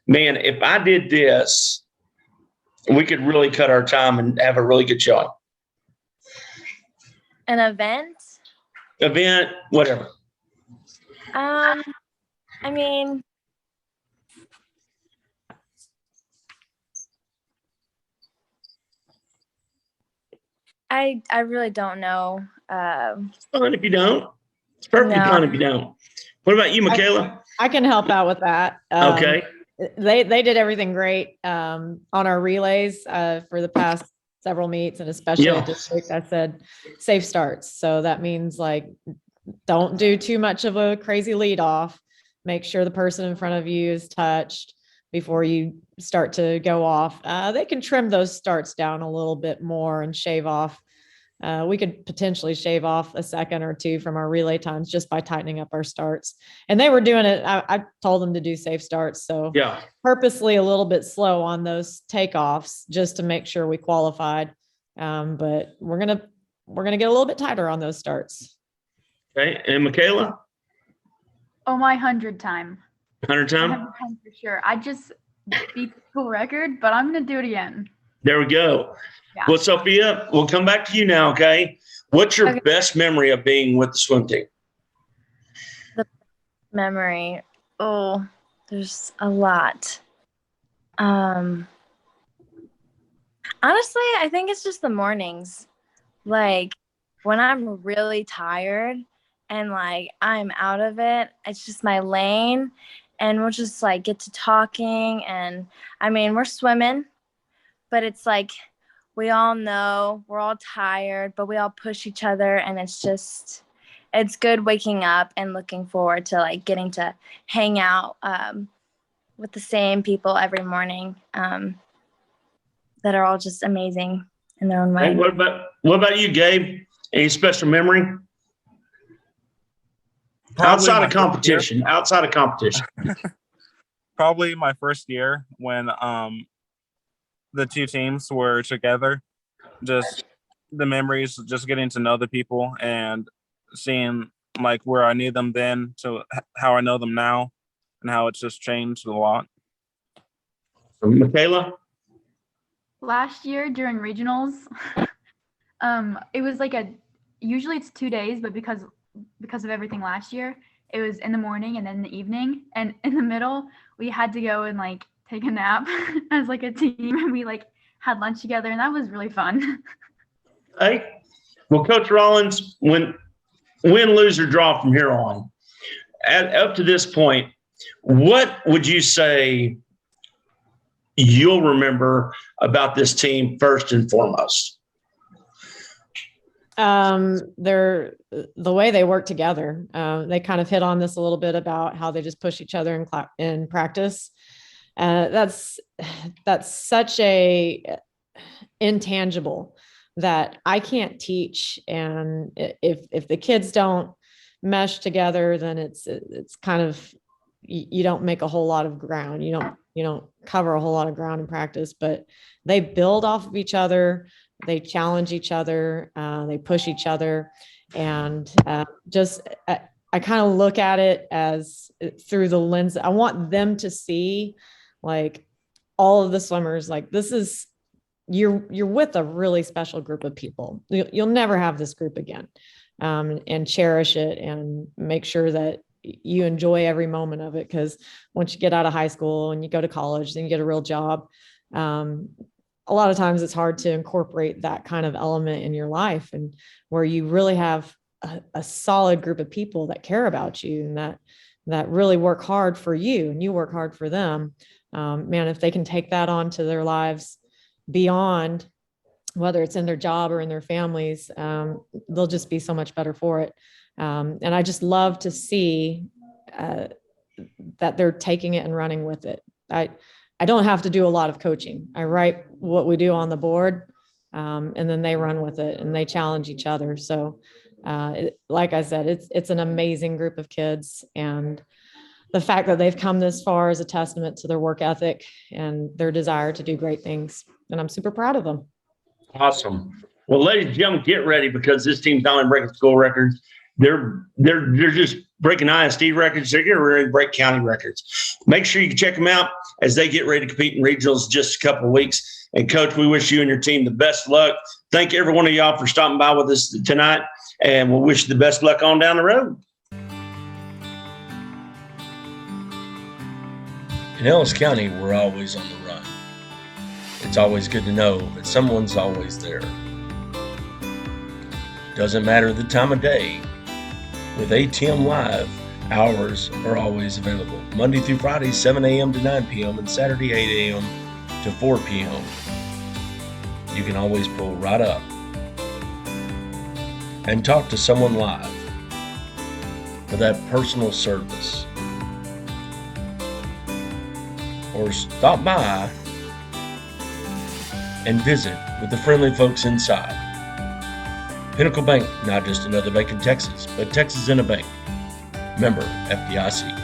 S2: man, if I did this, we could really cut our time and have a really good showing?
S12: An event?
S2: Event, whatever.
S12: I mean, I really don't know.
S2: It's fine if you don't. It's perfectly fine if you don't. What about you, Michaela?
S13: I can help out with that.
S2: Okay.
S13: They did everything great on our relays for the past several meets, and especially at district. I said safe starts. So that means like don't do too much of a crazy lead off. Make sure the person in front of you is touched before you start to go off. They can trim those starts down a little bit more and shave off. We could potentially shave off a second or two from our relay times just by tightening up our starts. And they were doing it. I told them to do safe starts. So purposely a little bit slow on those takeoffs just to make sure we qualified. But we're gonna get a little bit tighter on those starts.
S2: Okay. And Michaela?
S14: Oh, my 100 time.
S2: 100 time?
S14: 100 time for sure. I just beat the school record, but I'm going to do it again.
S2: There we go.
S14: Yeah.
S2: Well, Sophia, we'll come back to you now, okay? What's your best memory of being with the swim team?
S12: The memory. Oh, there's a lot. Honestly, I think it's just the mornings. Like when I'm really tired and like I'm out of it, it's just my lane, and we'll just like get to talking. And I mean, we're swimming, but it's like we all know we're all tired, but we all push each other, and it's good waking up and looking forward to like getting to hang out with the same people every morning that are all just amazing in their own way.
S2: And what about you, Gabe? Any special memory? Outside of competition.
S15: Probably my first year when the two teams were together. Just the memories, just getting to know the people and seeing like where I knew them then to how I know them now, and how it's just changed a lot.
S2: Michaela?
S14: Last year during regionals, it was like usually it's 2 days, but because of everything last year, it was in the morning and then in the evening, and in the middle we had to go and like take a nap as like a team, and we like had lunch together, and that was really fun.
S2: Hey, well, Coach Rollins, win, lose, or draw from here on, up to this point, what would you say you'll remember about this team first and foremost?
S13: The way they work together. They kind of hit on this a little bit about how they just push each other in practice. That's such a intangible that I can't teach. And if the kids don't mesh together, then it's kind of, you don't make a whole lot of ground. You don't cover a whole lot of ground in practice, but they build off of each other. They challenge each other. They push each other. And I kind of look at it as through the lens. I want them to see like all of the swimmers, like this is, you're with a really special group of people. You'll never have this group again, and cherish it and make sure that you enjoy every moment of it. Because once you get out of high school and you go to college, then you get a real job. A lot of times it's hard to incorporate that kind of element in your life, and where you really have a solid group of people that care about you and that really work hard for you and you work hard for them. Man, if they can take that on to their lives beyond, whether it's in their job or in their families, they'll just be so much better for it. And I just love to see that they're taking it and running with it. I don't have to do a lot of coaching. I write what we do on the board, and then they run with it and they challenge each other. So like I said, it's an amazing group of kids, and the fact that they've come this far is a testament to their work ethic and their desire to do great things. And I'm super proud of them.
S2: Awesome. Well, ladies and gentlemen, get ready because this team's not only breaking school records, they're just breaking ISD records. They're getting ready to break county records. Make sure you check them out as they get ready to compete in regionals in just a couple of weeks. And Coach, we wish you and your team the best luck. Thank every one of y'all for stopping by with us tonight, and we'll wish you the best luck on down the road. In Ellis County, we're always on the run. It's always good to know that someone's always there. Doesn't matter the time of day. With ATM Live, hours are always available. Monday through Friday, 7 a.m. to 9 p.m. and Saturday, 8 a.m. to 4 p.m. You can always pull right up and talk to someone live for that personal service. Or stop by and visit with the friendly folks inside. Pinnacle Bank, not just another bank in Texas, but Texas in a bank. Member FDIC.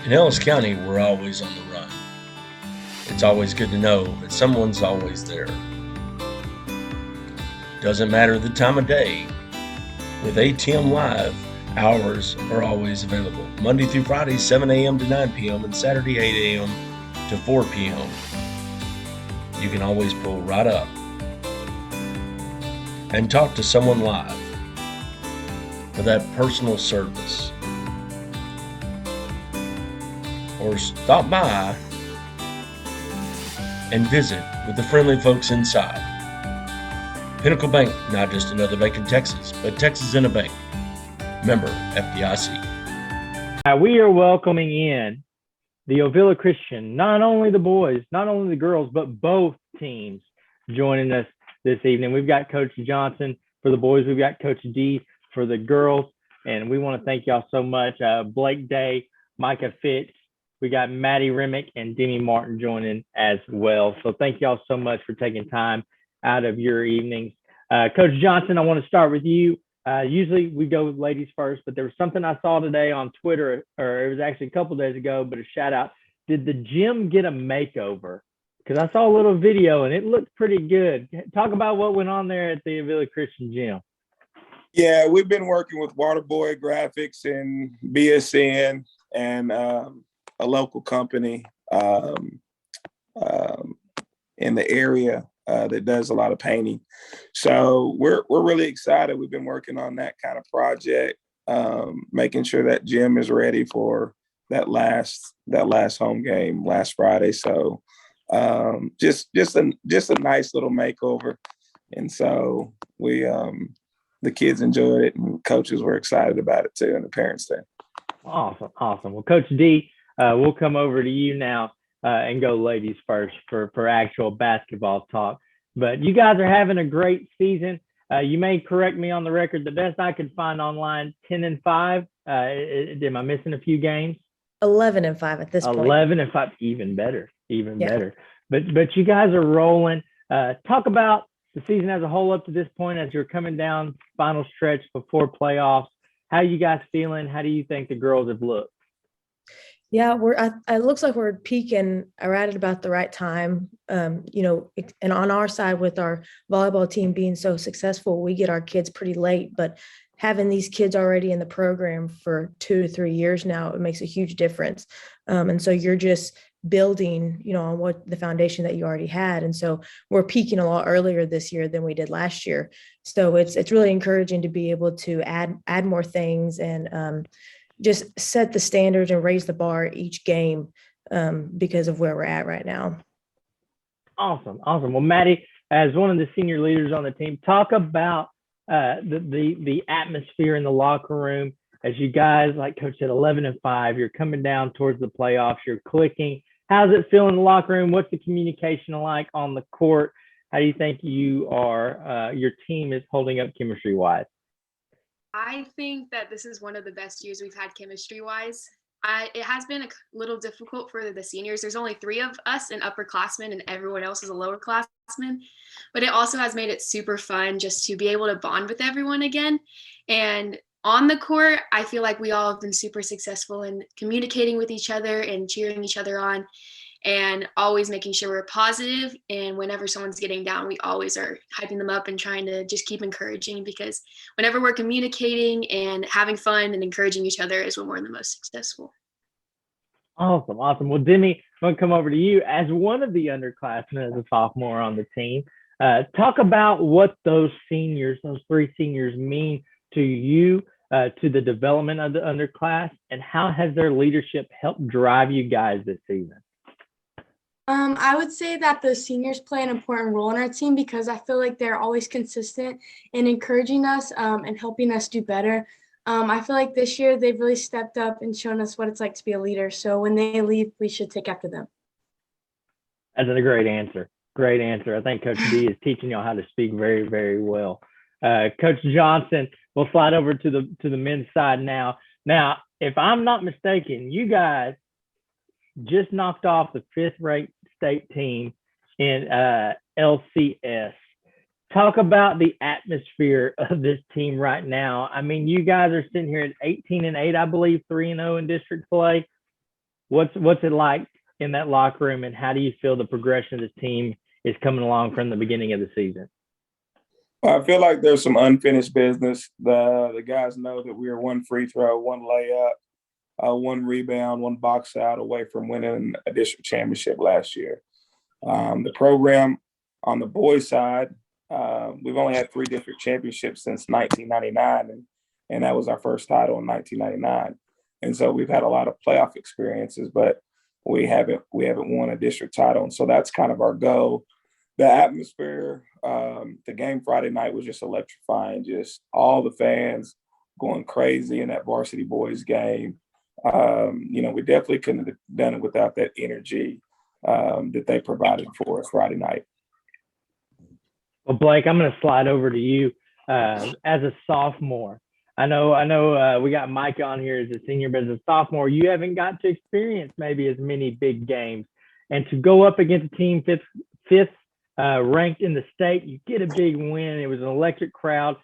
S2: In Ellis County, we're always on the run. It's It's always good to know that someone's always there. Doesn't matter the time of day. With ATM Live, hours are always available. Monday through Friday, 7 a.m. to 9 p.m. and Saturday, 8 a.m. to 4 p.m. You can always pull right up and talk to someone live for that personal service. Or stop by and visit with the friendly folks inside. Pinnacle Bank, not just another bank in Texas, but Texas in a bank. Member FDIC.
S1: We are welcoming in the Ovilla Christian, not only the boys, not only the girls, but both teams joining us this evening. We've got Coach Johnson for the boys. We've got Coach D for the girls. And we want to thank y'all so much. Blake Day, Micah Fitch, we got Maddie Remick and Demi Martin joining as well. So thank y'all so much for taking time out of your evenings. Coach Johnson, I want to start with you. Usually we go with ladies first, but there was something I saw today on Twitter, or it was actually a couple days ago, but a shout out. Did the gym get a makeover? Because I saw a little video and it looked pretty good. Talk about what went on there at the Ovilla Christian Gym.
S16: Yeah, we've been working with Waterboy Graphics and BSN and a local company in the area that does a lot of painting. So we're really excited. We've been working on that kind of project, making sure that gym is ready for that last home game last Friday. So just a nice little makeover. And so we the kids enjoyed it and coaches were excited about it too, and the parents did.
S1: Awesome. Well, Coach D, we'll come over to you now and go ladies first for actual basketball talk. But you guys are having a great season. You may correct me on the record. The best I could find online, 10-5. Am I missing a few games?
S17: 11-5 at this point.
S1: 11-5, even better. But you guys are rolling. Talk about the season as a whole up to this point as you're coming down final stretch before playoffs. How are you guys feeling? How do you think the girls have looked?
S17: Yeah, it looks like we're peaking right at about the right time. And on our side with our volleyball team being so successful, we get our kids pretty late, but having these kids already in the program for 2 to 3 years now, it makes a huge difference. And so you're just building, on what the foundation that you already had. And so we're peaking a lot earlier this year than we did last year. So it's really encouraging to be able to add more things and just set the standard and raise the bar each game because of where we're at right now.
S1: Awesome. Well, Maddie, as one of the senior leaders on the team, talk about the atmosphere in the locker room as you guys, like Coach said, 11-5. You're coming down towards the playoffs. You're clicking. How's it feel in the locker room? What's the communication like on the court? How do you think your team is holding up chemistry-wise?
S18: I think that this is one of the best years we've had chemistry-wise. It has been a little difficult for the seniors. There's only 3 of us and upperclassmen, and everyone else is a lowerclassman. But it also has made it super fun just to be able to bond with everyone again. And on the court, I feel like we all have been super successful in communicating with each other and cheering each other on and always making sure we're positive. And whenever someone's getting down, we always are hyping them up and trying to just keep encouraging, because whenever we're communicating and having fun and encouraging each other is when we're the most successful.
S1: Awesome. Well, Demi, I'm going to come over to you as one of the underclassmen, as a sophomore on the team. Talk about what those 3 seniors mean to you, to the development of the underclass, and how has their leadership helped drive you guys this season?
S6: I would say that the seniors play an important role in our team because I feel like they're always consistent in encouraging us and helping us do better. I feel like this year they've really stepped up and shown us what it's like to be a leader. So when they leave, we should take after them.
S1: That's a great answer. I think Coach D is teaching y'all how to speak very, very well. Coach Johnson, we'll slide over to the men's side now. Now, if I'm not mistaken, you guys just knocked off the 5th-ranked state team in LCS. Talk about the atmosphere of this team right now. I mean, you guys are sitting here at 18-8, I believe, 3-0 in district play. What's it like in that locker room, and how do you feel the progression of this team is coming along from the beginning of the season?
S16: I feel like there's some unfinished business. The guys know that we are one free throw, one layup, one rebound, one box out away from winning a district championship last year. The program on the boys' side, we've only had 3 district championships since 1999, and that was our first title in 1999. And so we've had a lot of playoff experiences, but we haven't won a district title. And so that's kind of our goal. The atmosphere, the game Friday night was just electrifying, just all the fans going crazy in that varsity boys game. We definitely couldn't have done it without that energy that they provided for us Friday night.
S1: Well, Blake, I'm going to slide over to you as a sophomore. I know we got Mike on here as a senior, but as a sophomore, you haven't got to experience maybe as many big games. And to go up against a team fifth ranked in the state, you get a big win. It was an electric crowd.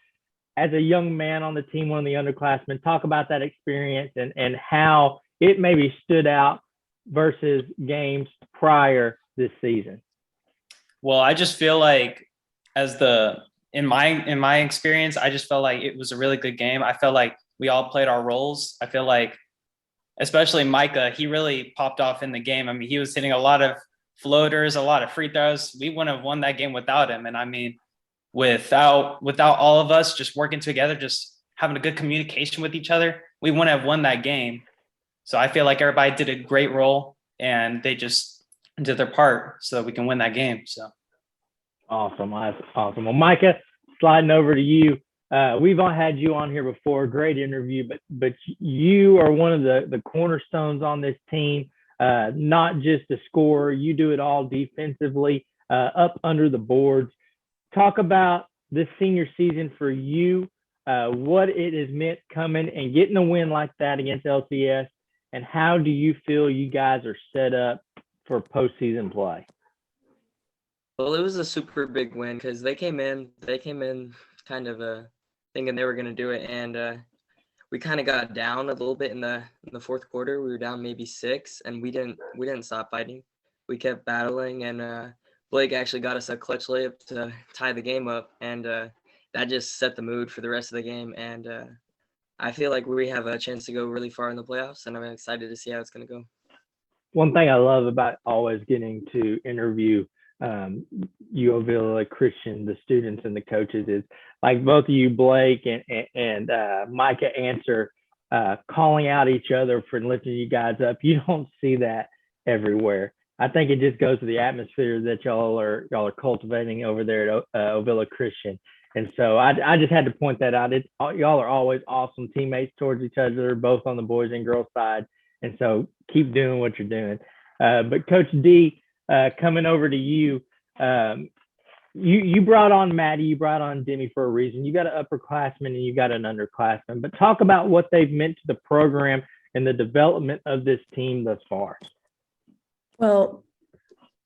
S1: As a young man on the team, one of the underclassmen, talk about that experience and how it maybe stood out versus games prior this season.
S19: Well, I just feel like in my experience, I just felt like it was a really good game. I felt like we all played our roles. I feel like, especially Micah, he really popped off in the game. I mean, he was hitting a lot of floaters, a lot of free throws. We wouldn't have won that game without him. And I mean, without all of us just working together, just having a good communication with each other, we wouldn't have won that game. So I feel like everybody did a great role and they just did their part so that we can win that game. So.
S1: Awesome. That's awesome. Well, Micah, sliding over to you. We've all had you on here before. Great interview, but you are one of the cornerstones on this team. Not just a scorer. You do it all defensively, up under the boards. Talk about this senior season for you, what it has meant coming and getting a win like that against LCS, and how do you feel you guys are set up for postseason play?
S20: Well, it was a super big win because they came in kind of thinking they were going to do it, and we kind of got down a little bit in the fourth quarter. We were down maybe 6, and we didn't stop fighting. We kept battling, and Blake actually got us a clutch layup to tie the game up, and that just set the mood for the rest of the game. And I feel like we have a chance to go really far in the playoffs, and I'm excited to see how it's going to go.
S1: One thing I love about always getting to interview you, Ovilla, Christian, the students and the coaches is like both of you, Blake and Micah, answer calling out each other for lifting you guys up. You don't see that everywhere. I think it just goes to the atmosphere that y'all are cultivating over there at Ovilla Christian. And so I just had to point that out. Y'all are always awesome teammates towards each other, both on the boys and girls side. And so keep doing what you're doing. But Coach D, coming over to you, you brought on Maddie, you brought on Demi for a reason. You got an upperclassman and you got an underclassman, but talk about what they've meant to the program and the development of this team thus far.
S17: Well,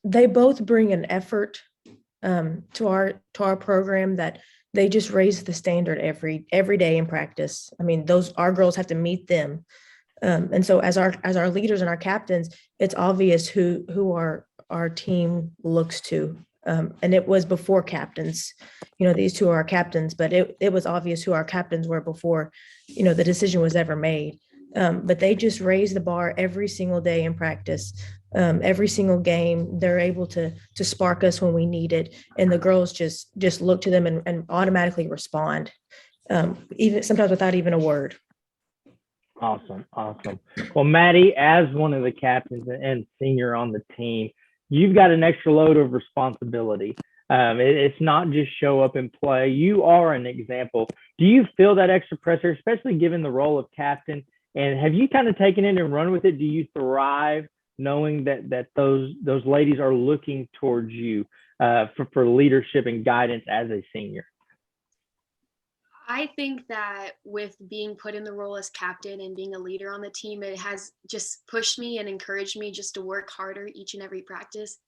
S17: they both bring an effort to our program that they just raise the standard every day in practice. I mean, our girls have to meet them. And so as our leaders and our captains, it's obvious who our team looks to. And it was before captains, these two are our captains, but it was obvious who our captains were before, the decision was ever made. But they just raise the bar every single day in practice. Every single game, they're able to spark us when we need it. And the girls just look to them and automatically respond, even sometimes without even a word.
S1: Awesome. Well, Maddie, as one of the captains and senior on the team, you've got an extra load of responsibility. It's not just show up and play. You are an example. Do you feel that extra pressure, especially given the role of captain? And have you kind of taken it and run with it? Do you thrive knowing that those ladies are looking towards you for leadership and guidance as a senior?
S18: I think that with being put in the role as captain and being a leader on the team, it has just pushed me and encouraged me just to work harder each and every practice,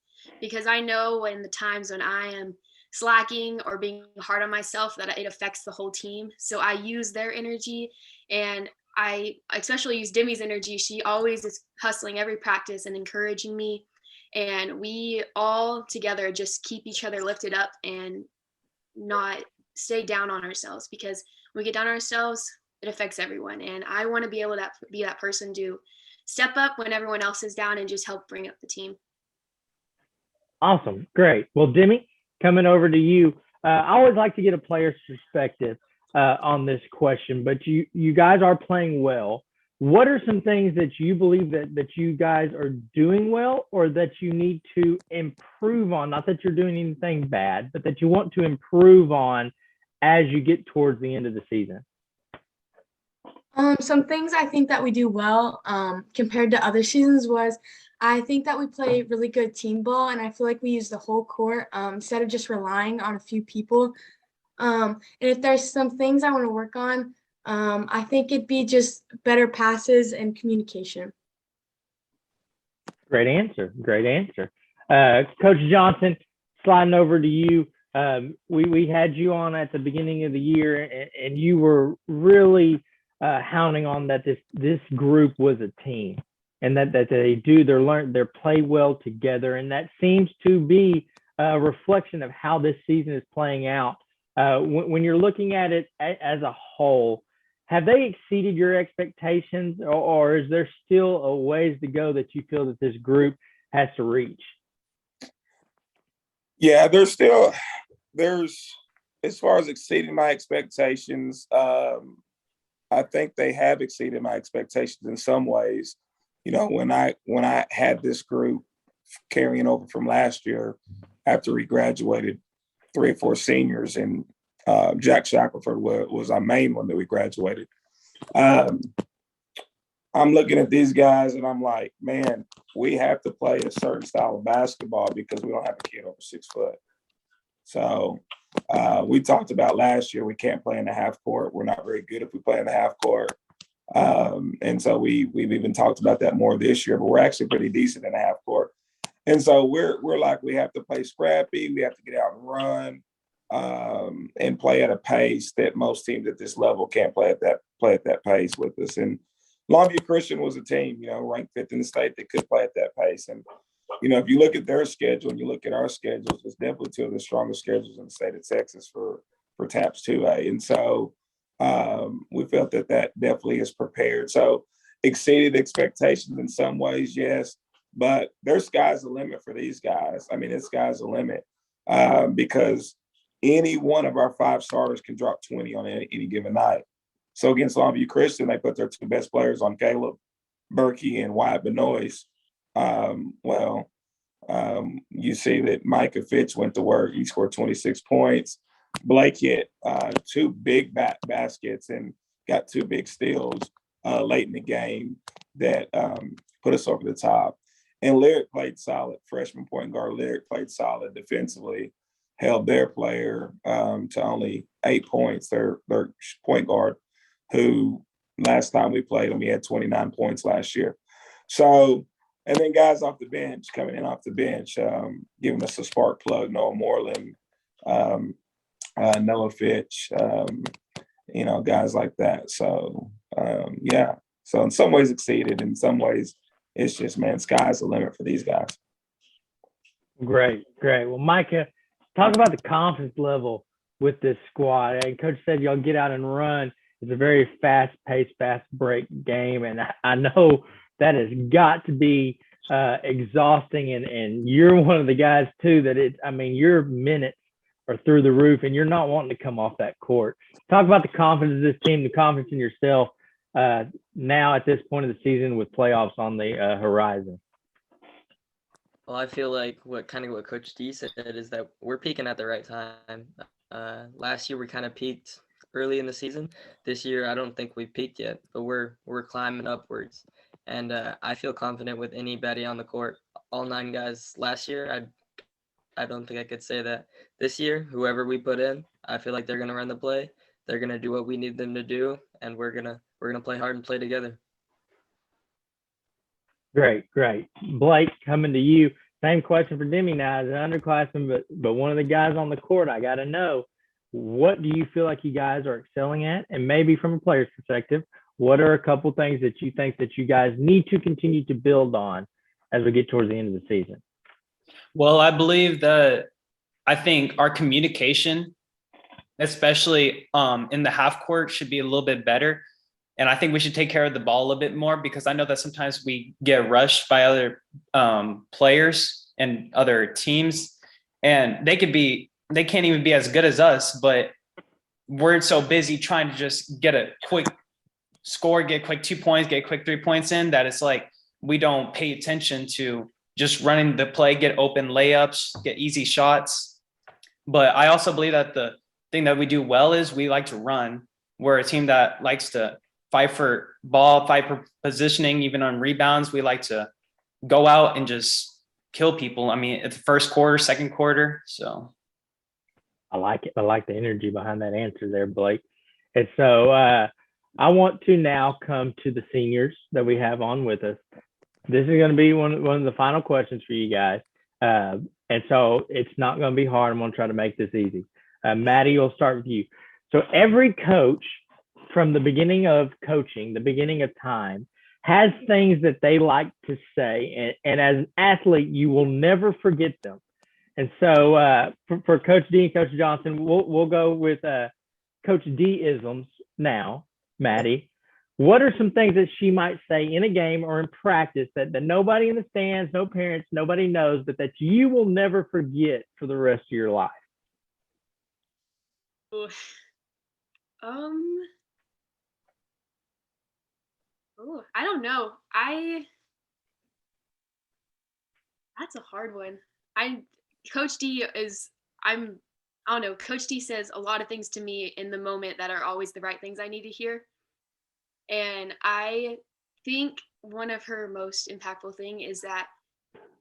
S18: because I know in the times when I am slacking or being hard on myself that it affects the whole team. So I use their energy and I especially use Demi's energy. She always is hustling every practice and encouraging me. And we all together just keep each other lifted up and not stay down on ourselves, because when we get down on ourselves, it affects everyone. And I want to be able to be that person to step up when everyone else is down and just help bring up the team.
S1: Awesome. Great. Well, Demi, coming over to you. I always like to get a player's perspective on this question, but you guys are playing well. What are some things that you believe that you guys are doing well, or that you need to improve on? Not that you're doing anything bad, but that you want to improve on as you get towards the end of the season?
S17: Some things I think that we do well compared to other seasons was I think that we play really good team ball, and I feel like we use the whole court instead of just relying on a few people. And if there's some things I want to work on, I think it'd be just better passes and communication.
S1: Great answer. Great answer. Coach Johnson, sliding over to you. We had you on at the beginning of the year, and you were really hounding on that this group was a team, and that they play well together, and that seems to be a reflection of how this season is playing out. When you're looking at it as a whole, have they exceeded your expectations, or is there still a ways to go that you feel that this group has to reach?
S16: Yeah, there's as far as exceeding my expectations, I think they have exceeded my expectations in some ways. You know, when I had this group carrying over from last year after we graduated, 3 or 4 seniors, and Jack Shackelford was our main one that we graduated. I'm looking at these guys and I'm like, man, we have to play a certain style of basketball because we don't have a kid over 6 foot. So we talked about last year, we can't play in the half court. We're not very good if we play in the half court. And so we've even talked about that more this year, but we're actually pretty decent in the half court. And so we're like, we have to play scrappy. We have to get out and run and play at a pace that most teams at this level can't play at that pace with us. And Longview Christian was a team, ranked 5th in the state that could play at that pace. And, if you look at their schedule and you look at our schedules, it's definitely 2 of the strongest schedules in the state of Texas for TAPS 2A. And so we felt that definitely is prepared. So exceeded expectations in some ways, yes, but there's sky's the limit for these guys. I mean, it's sky's the limit because any one of our 5 starters can drop 20 on any given night. So against Longview Christian, they put their 2 best players on Caleb Berkey and Wyatt Benoist. You see that Micah Fitch went to work. He scored 26 points. Blake hit 2 big baskets and got 2 big steals late in the game that put us over the top. And Lyric played solid. Freshman point guard Lyric played solid defensively, held their player to only 8 points, their point guard, who last time we played him, he had 29 points last year. So, and then guys off the bench, coming in off the bench, giving us a spark plug, Noah Moreland, Noah Fitch, guys like that. So, yeah. So in some ways exceeded, in some ways it's just, man, sky's the limit for these guys.
S1: Great. Well, Micah, talk about the confidence level with this squad. And Coach said y'all get out and run. It's a very fast-paced, fast-break game, and I know that has got to be exhausting. And you're one of the guys too your minutes are through the roof, and you're not wanting to come off that court. Talk about the confidence of this team, the confidence in yourself now at this point of the season with playoffs on the horizon.
S20: Well, I feel like what Coach D said is that we're peaking at the right time. Last year we kind of peaked early in the season. This year I don't think we've peaked yet, but we're climbing upwards. And I feel confident with anybody on the court. All 9 guys last year, I don't think I could say that. This year, whoever we put in, I feel like they're gonna run the play. They're gonna do what we need them to do, and we're gonna play hard and play together.
S1: Great. Blake, coming to you. Same question for Demi now as an underclassman, but one of the guys on the court. I got to know, what do you feel like you guys are excelling at? And maybe from a player's perspective, what are a couple things that you think that you guys need to continue to build on as we get towards the end of the season?
S19: Well, I think our communication, especially in the half court, should be a little bit better. And I think we should take care of the ball a bit more, because I know that sometimes we get rushed by other players and other teams, and they can't even be as good as us, but we're so busy trying to just get a quick score, get quick 2 points, get quick 3 points in, that it's like we don't pay attention to just running the play, get open layups, get easy shots. But I also believe that the thing that we do well is we like to run. We're a team that likes to fight for ball, fight for positioning, even on rebounds. We like to go out and just kill people. I mean, it's the first quarter, second quarter. So
S1: I like it. I like the energy behind that answer there, Blake. And so I want to now come to the seniors that we have on with us. This is going to be one of the final questions for you guys. And so it's not going to be hard. I'm going to try to make this easy. Maddie, we'll start with you. So every coach from the beginning of coaching, the beginning of time, has things that they like to say. And as an athlete, you will never forget them. And so for Coach D and Coach Johnson, we'll go with Coach D-isms now. Maddie, what are some things that she might say in a game or in practice that nobody in the stands, no parents, nobody knows, but that you will never forget for the rest of your life?
S18: I don't know. That's a hard one. Coach D I don't know. Coach D says a lot of things to me in the moment that are always the right things I need to hear. And I think one of her most impactful thing is that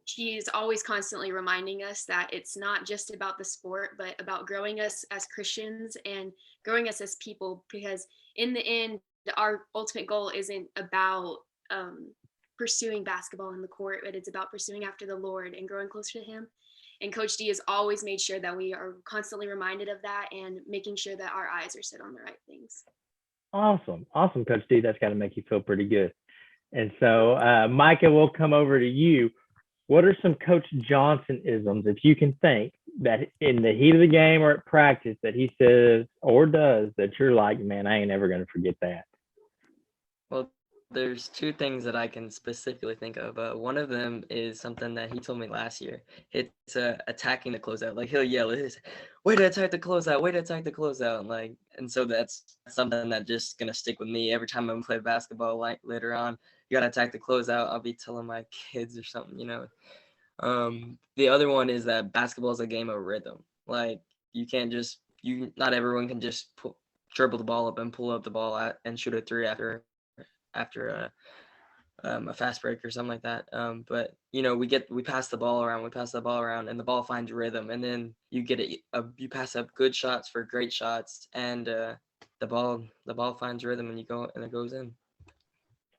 S18: she is always constantly reminding us that it's not just about the sport, but about growing us as Christians and growing us as people, because in the end, our ultimate goal isn't about pursuing basketball in the court, but it's about pursuing after the Lord and growing closer to him. And Coach D has always made sure that we are constantly reminded of that and making sure that our eyes are set on the right things.
S1: Awesome, Coach D. That's got to make you feel pretty good. And so, Micah, we'll come over to you. What are some Coach Johnson-isms, if you can think, that in the heat of the game or at practice that he says or does that you're like, man, I ain't ever going to forget that?
S20: Well, there's two things that I can specifically think of. One of them is something that he told me last year. It's attacking the closeout. Like, he'll yell, way to attack the closeout, way to attack the closeout. And so that's something that just going to stick with me every time I'm play basketball. Like, later on, you got to attack the closeout. I'll be telling my kids or something, The other one is that basketball is a game of rhythm. Like, you can't just, not everyone can just dribble the ball up and pull up the ball and shoot a three after a fast break or something like that. But we pass the ball around, and the ball finds rhythm, and then you pass up good shots for great shots, and the ball finds rhythm, and it goes in.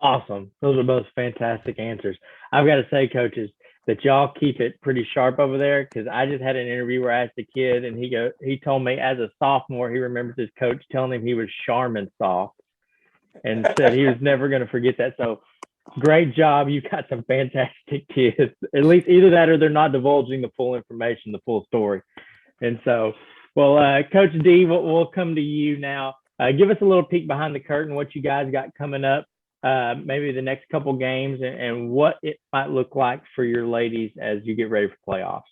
S1: Awesome. Those are both fantastic answers. I've got to say, coaches, that y'all keep it pretty sharp over there, because I just had an interview where I asked a kid, and he told me as a sophomore he remembers his coach telling him he was Charmin soft, and said he was never going to forget that. So great job. You've got some fantastic kids. At least either that or they're not divulging the full information, the full story. And so, well, Coach D, we'll come to you now. Give us a little peek behind the curtain, what you guys got coming up, maybe the next couple games, and what it might look like for your ladies as you get ready for playoffs.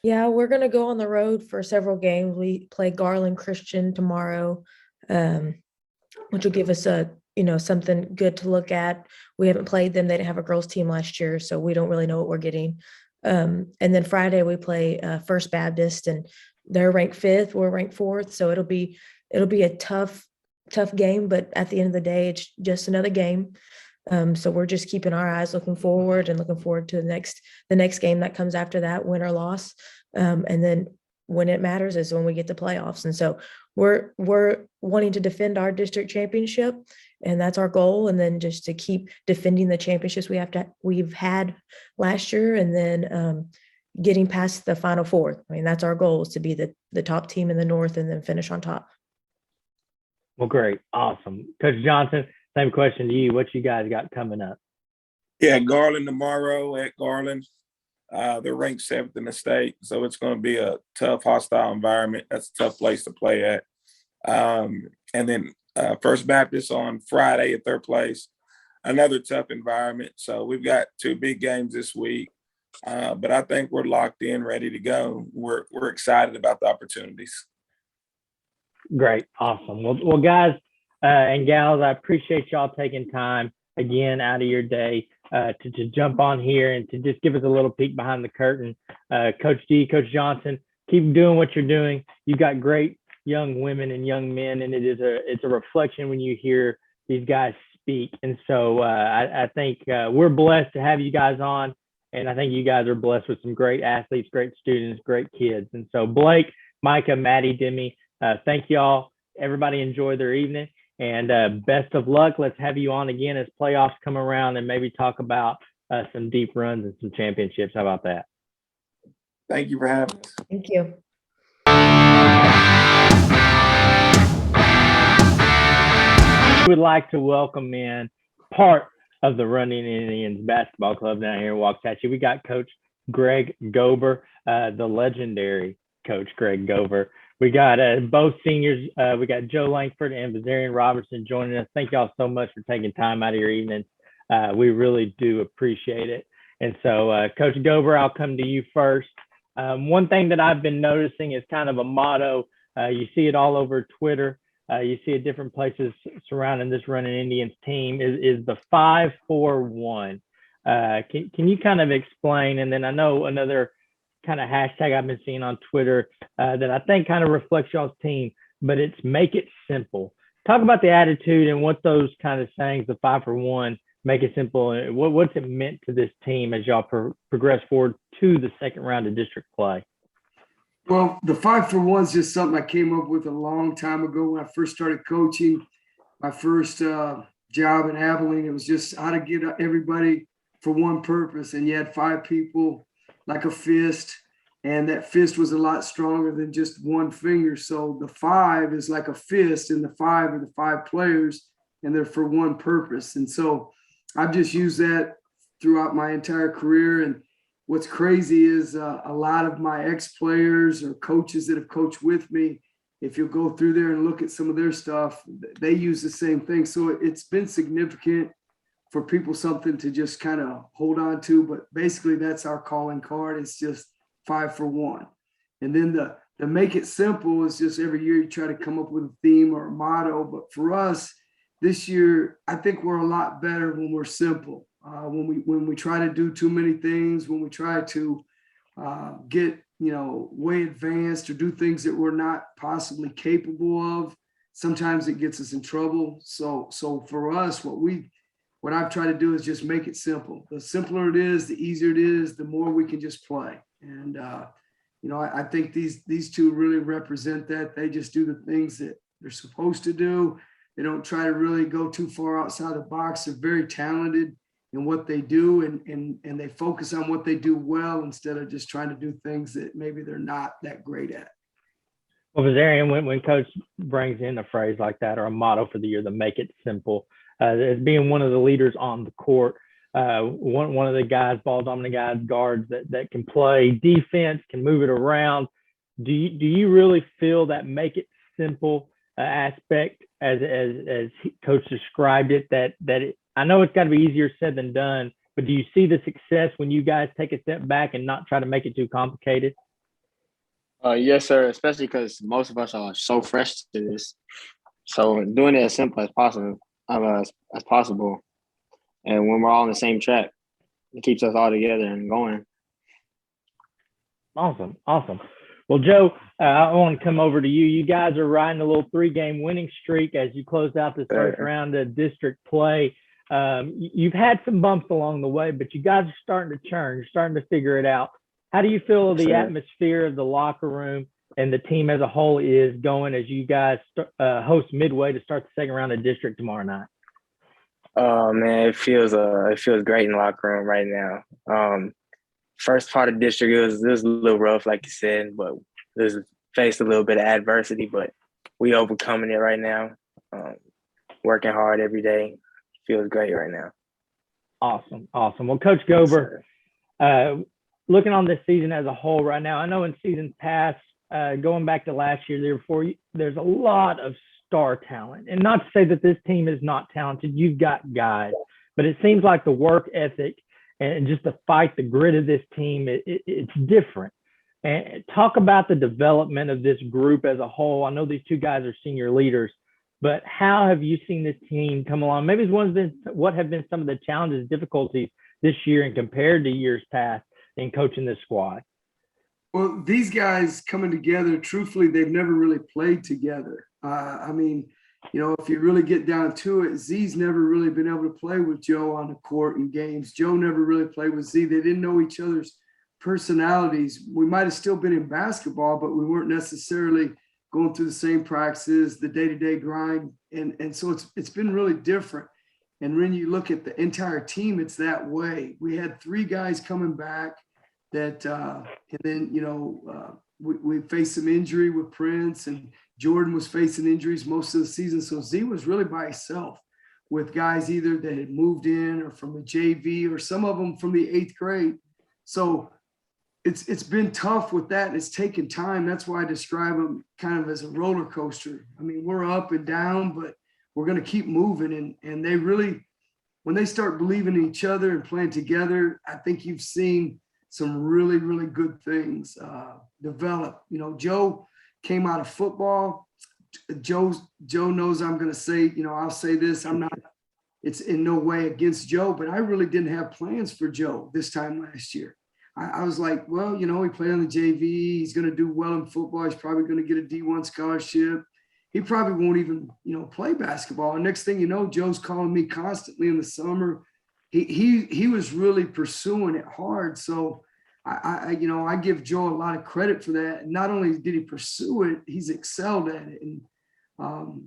S17: Yeah, we're going to go on the road for several games. We play Garland Christian tomorrow, which will give us something good to look at. We haven't played them. They didn't have a girls team last year, so we don't really know what we're getting. And then Friday we play First Baptist, and they're ranked 5th. We're ranked 4th. So it'll be a tough game, but at the end of the day, it's just another game. So we're just keeping our eyes looking forward to the next game that comes after that, win or loss. And then when it matters is when we get to playoffs. And so we're wanting to defend our district championship, and that's our goal. And then just to keep defending the championships we've had last year, and then getting past the Final Four. I mean, that's our goal, is to be the top team in the North and then finish on top.
S1: Well, great. Awesome. Coach Johnson, same question to you. What you guys got coming up?
S16: Yeah, Garland tomorrow at Garland. They're ranked 7th in the state, so it's going to be a tough, hostile environment. That's a tough place to play at. And then First Baptist on Friday at their place, another tough environment. So we've got 2 big games this week, but I think we're locked in, ready to go. We're excited about the opportunities.
S1: Great. Awesome. Well, guys and gals, I appreciate y'all taking time again out of your day to jump on here and to just give us a little peek behind the curtain. Coach D, Coach Johnson, keep doing what you're doing. You got great young women and young men, and it's a reflection when you hear these guys speak. And so I think we're blessed to have you guys on, and I think you guys are blessed with some great athletes, great students, great kids. And so Blake, Micah, Maddie, Demi, thank y'all. Everybody enjoy their evening, and best of luck. Let's have you on again as playoffs come around and maybe talk about some deep runs and some championships. How about that?
S16: Thank you for having us.
S17: Thank you.
S1: We would like to welcome in part of the Running Indians basketball club down here in Waxahachie. We got Coach Greg Gober, the legendary Coach Greg Gober. We got both seniors. We got Joe Langford and Vazarian Robertson joining us. Thank y'all so much for taking time out of your evening. We really do appreciate it. And so, Coach Gober, I'll come to you first. One thing that I've been noticing is kind of a motto. You see it all over Twitter. You see it different places surrounding this Running Indians team is the 5-4-1. Can you kind of explain? And then I know another kind of hashtag I've been seeing on Twitter that I think kind of reflects y'all's team, but it's make it simple. Talk about the attitude and what those kind of sayings, the 5-for-1, make it simple. And what's it meant to this team as y'all progress forward to the second round of district play?
S21: Well, the 5-for-1 is just something I came up with a long time ago when I first started coaching. My first job in Abilene, it was just how to get everybody for one purpose. And you had 5 people like a fist, and that fist was a lot stronger than just one finger. So the 5 is like a fist, and the 5 are the 5 players, and they're for one purpose. And so I've just used that throughout my entire career. And what's crazy is a lot of my ex-players or coaches that have coached with me, if you'll go through there and look at some of their stuff, they use the same thing. So it's been significant for people, something to just kind of hold on to. But basically, that's our calling card. It's just 5-for-1. And then the make it simple is just every year you try to come up with a theme or a motto. But for us this year, I think we're a lot better when we're simple. When we try to do too many things, when we try to get way advanced or do things that we're not possibly capable of, sometimes it gets us in trouble. So for us, what I've tried to do is just make it simple. The simpler it is, the easier it is, the more we can just play. And I think these two really represent that. They just do the things that they're supposed to do. They don't try to really go too far outside the box. They're very talented in what they do, and they focus on what they do well instead of just trying to do things that maybe they're not that great at.
S1: Well, Vazarian, when Coach brings in a phrase like that or a motto for the year, the make it simple, as being one of the leaders on the court, one of the guys, ball dominant guys, guards that can play defense, can move it around. Do you really feel that make it simple aspect as Coach described it, that I know it's got to be easier said than done, but do you see the success when you guys take a step back and not try to make it too complicated?
S22: Yes, sir, especially because most of us are so fresh to this. So doing it as simple as possible, and when we're all on the same track, it keeps us all together and going.
S1: Awesome. Well, Joe, I want to come over to you. You guys are riding a little 3-game winning streak as you close out this first round of district play. You've had some bumps along the way, but you guys are starting to churn. You're starting to figure it out. How do you feel the atmosphere of the locker room and the team as a whole is going as you guys host Midway to start the second round of district tomorrow night?
S22: Oh man, it feels great in the locker room right now. First part of district it was a little rough, like you said, but faced a little bit of adversity, but we overcoming it right now. working hard every day. Feels great right now.
S1: Awesome. Well, Coach Gober, looking on this season as a whole right now, I know in seasons past, going back to last year, there's a lot of star talent. And not to say that this team is not talented. You've got guys. But it seems like the work ethic and just the fight, the grit of this team, it's different. And talk about the development of this group as a whole. I know these two guys are senior leaders, but how have you seen this team come along? Maybe what have been some of the challenges, difficulties this year and compared to years past in coaching this squad?
S21: Well, these guys coming together, truthfully, they've never really played together. I mean, you know, if you really get down to it, Z's never really been able to play with Joe on the court in games. Joe never really played with Z. They didn't know each other's personalities. We might have still been in basketball, but we weren't necessarily going through the same practices, the day-to-day grind. And so it's been really different. And when you look at the entire team, it's that way. We had 3 guys coming back that, and then, you know, we faced some injury with Prince, and Jordan was facing injuries most of the season. So Z was really by himself with guys either that had moved in or from the JV or some of them from the 8th grade. So it's been tough with that. And it's taken time. That's why I describe them kind of as a roller coaster. I mean, we're up and down, but we're going to keep moving. And they really, when they start believing in each other and playing together, I think you've seen some really, really good things develop. You know, Joe came out of football. Joe knows I'm going to say, you know, I'll say this. It's in no way against Joe, but I really didn't have plans for Joe this time last year. I was like, well, you know, he played on the JV. He's going to do well in football. He's probably going to get a D1 scholarship. He probably won't even, you know, play basketball. And next thing you know, Joe's calling me constantly in the summer. He was really pursuing it hard. So I give Joe a lot of credit for that. And not only did he pursue it, he's excelled at it. And,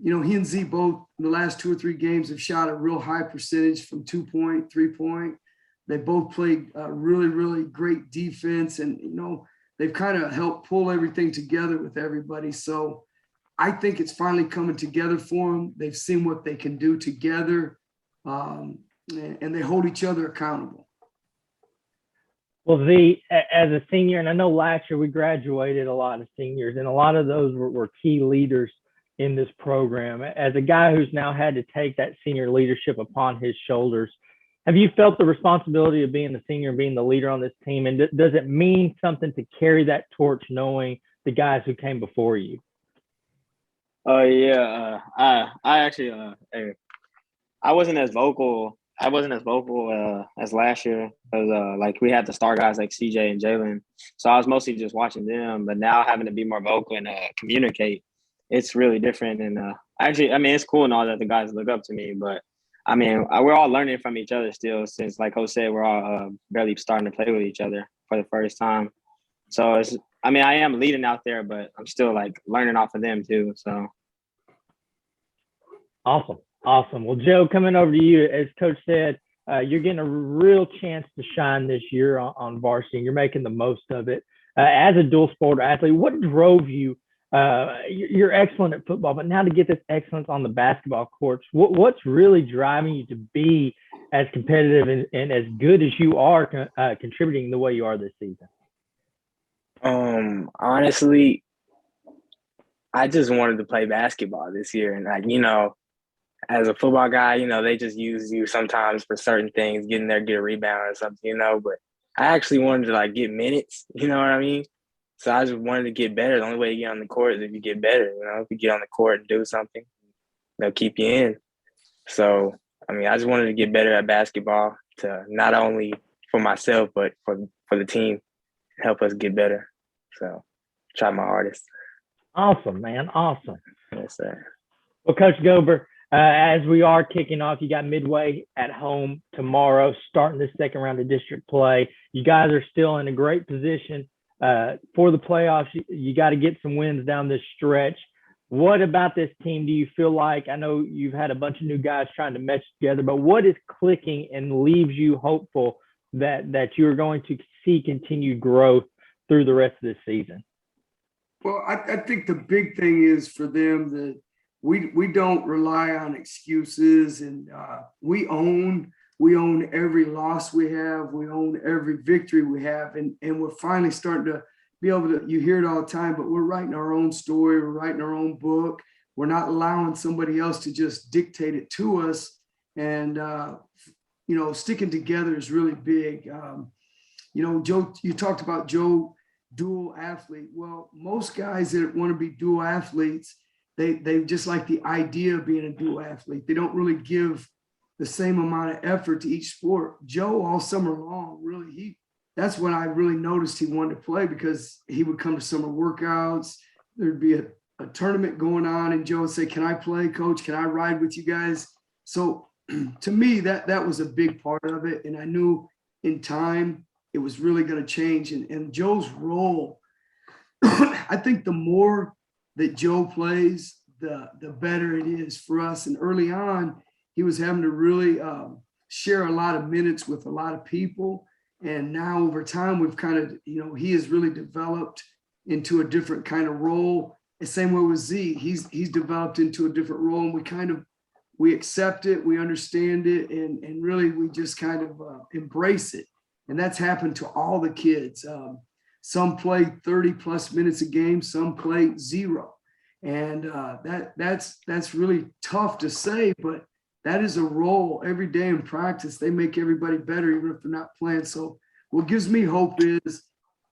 S21: you know, he and Z both in the last 2 or 3 games have shot a real high percentage from 2-point, 3-point. They both played really, really great defense. And, you know, they've kind of helped pull everything together with everybody. So I think it's finally coming together for them. They've seen what they can do together, and they hold each other accountable.
S1: Well, Z, as a senior, and I know last year we graduated a lot of seniors, and a lot of those were key leaders in this program. As a guy who's now had to take that senior leadership upon his shoulders, have you felt the responsibility of being the senior and being the leader on this team? And does it mean something to carry that torch knowing the guys who came before you?
S22: Yeah. I actually, I wasn't as vocal as last year because like we had the star guys like CJ and Jalen. So I was mostly just watching them, but now having to be more vocal and communicate, it's really different. And actually, I mean, it's cool and all that the guys look up to me, but I mean, we're all learning from each other still since, like Coach said, we're all barely starting to play with each other for the first time. So I am leading out there, but I'm still like learning off of them too. So.
S1: Awesome. Well, Joe, coming over to you, as Coach said, you're getting a real chance to shine this year on varsity. You're making the most of it. As a dual sport athlete, what drove you? You're excellent at football, but now to get this excellence on the basketball courts, what's really driving you to be as competitive and as good as you are contributing the way you are this season?
S22: Honestly, I just wanted to play basketball this year. And like, you know, as a football guy, you know, they just use you sometimes for certain things, get a rebound or something, you know, but I actually wanted to like get minutes, you know what I mean? So I just wanted to get better. The only way you get on the court is if you get better, you know, if you get on the court and do something, they'll keep you in. So, I mean, I just wanted to get better at basketball to not only for myself, but for the team, help us get better. So try my hardest.
S1: Awesome, man. Awesome.
S22: Yes, sir.
S1: Well, Coach Gober, as we are kicking off, you got Midway at home tomorrow, starting the second round of district play. You guys are still in a great position for the playoffs. You got to get some wins down this stretch. What about this team do you feel like? I know you've had a bunch of new guys trying to mesh together, but what is clicking and leaves you hopeful that you're going to see continued growth through the rest of this season?
S21: Well, I think the big thing is for them that we don't rely on excuses, and we own every loss we have. We own every victory we have. And we're finally starting to be able to, you hear it all the time, but we're writing our own story. We're writing our own book. We're not allowing somebody else to just dictate it to us. And, sticking together is really big. Joe, you talked about Joe, dual athlete. Well, most guys that want to be dual athletes, they just like the idea of being a dual athlete. They don't really give the same amount of effort to each sport. Joe, all summer long, really, that's when I really noticed he wanted to play, because he would come to summer workouts. There'd be a tournament going on, and Joe would say, "Can I play, coach? Can I ride with you guys?" So to me, that was a big part of it. And I knew in time it was really going to change. And Joe's role, I think the more that Joe plays, the better it is for us. And early on, he was having to really share a lot of minutes with a lot of people. And now over time, we've kind of, he has really developed into a different kind of role. The same way with Z, he's developed into a different role, and we accept it, we understand it, and really we just kind of embrace it. And that's happened to all the kids. Some play 30 plus minutes a game, some play 0. And that's really tough to say, but that is a role every day in practice. They make everybody better, even if they're not playing. So what gives me hope is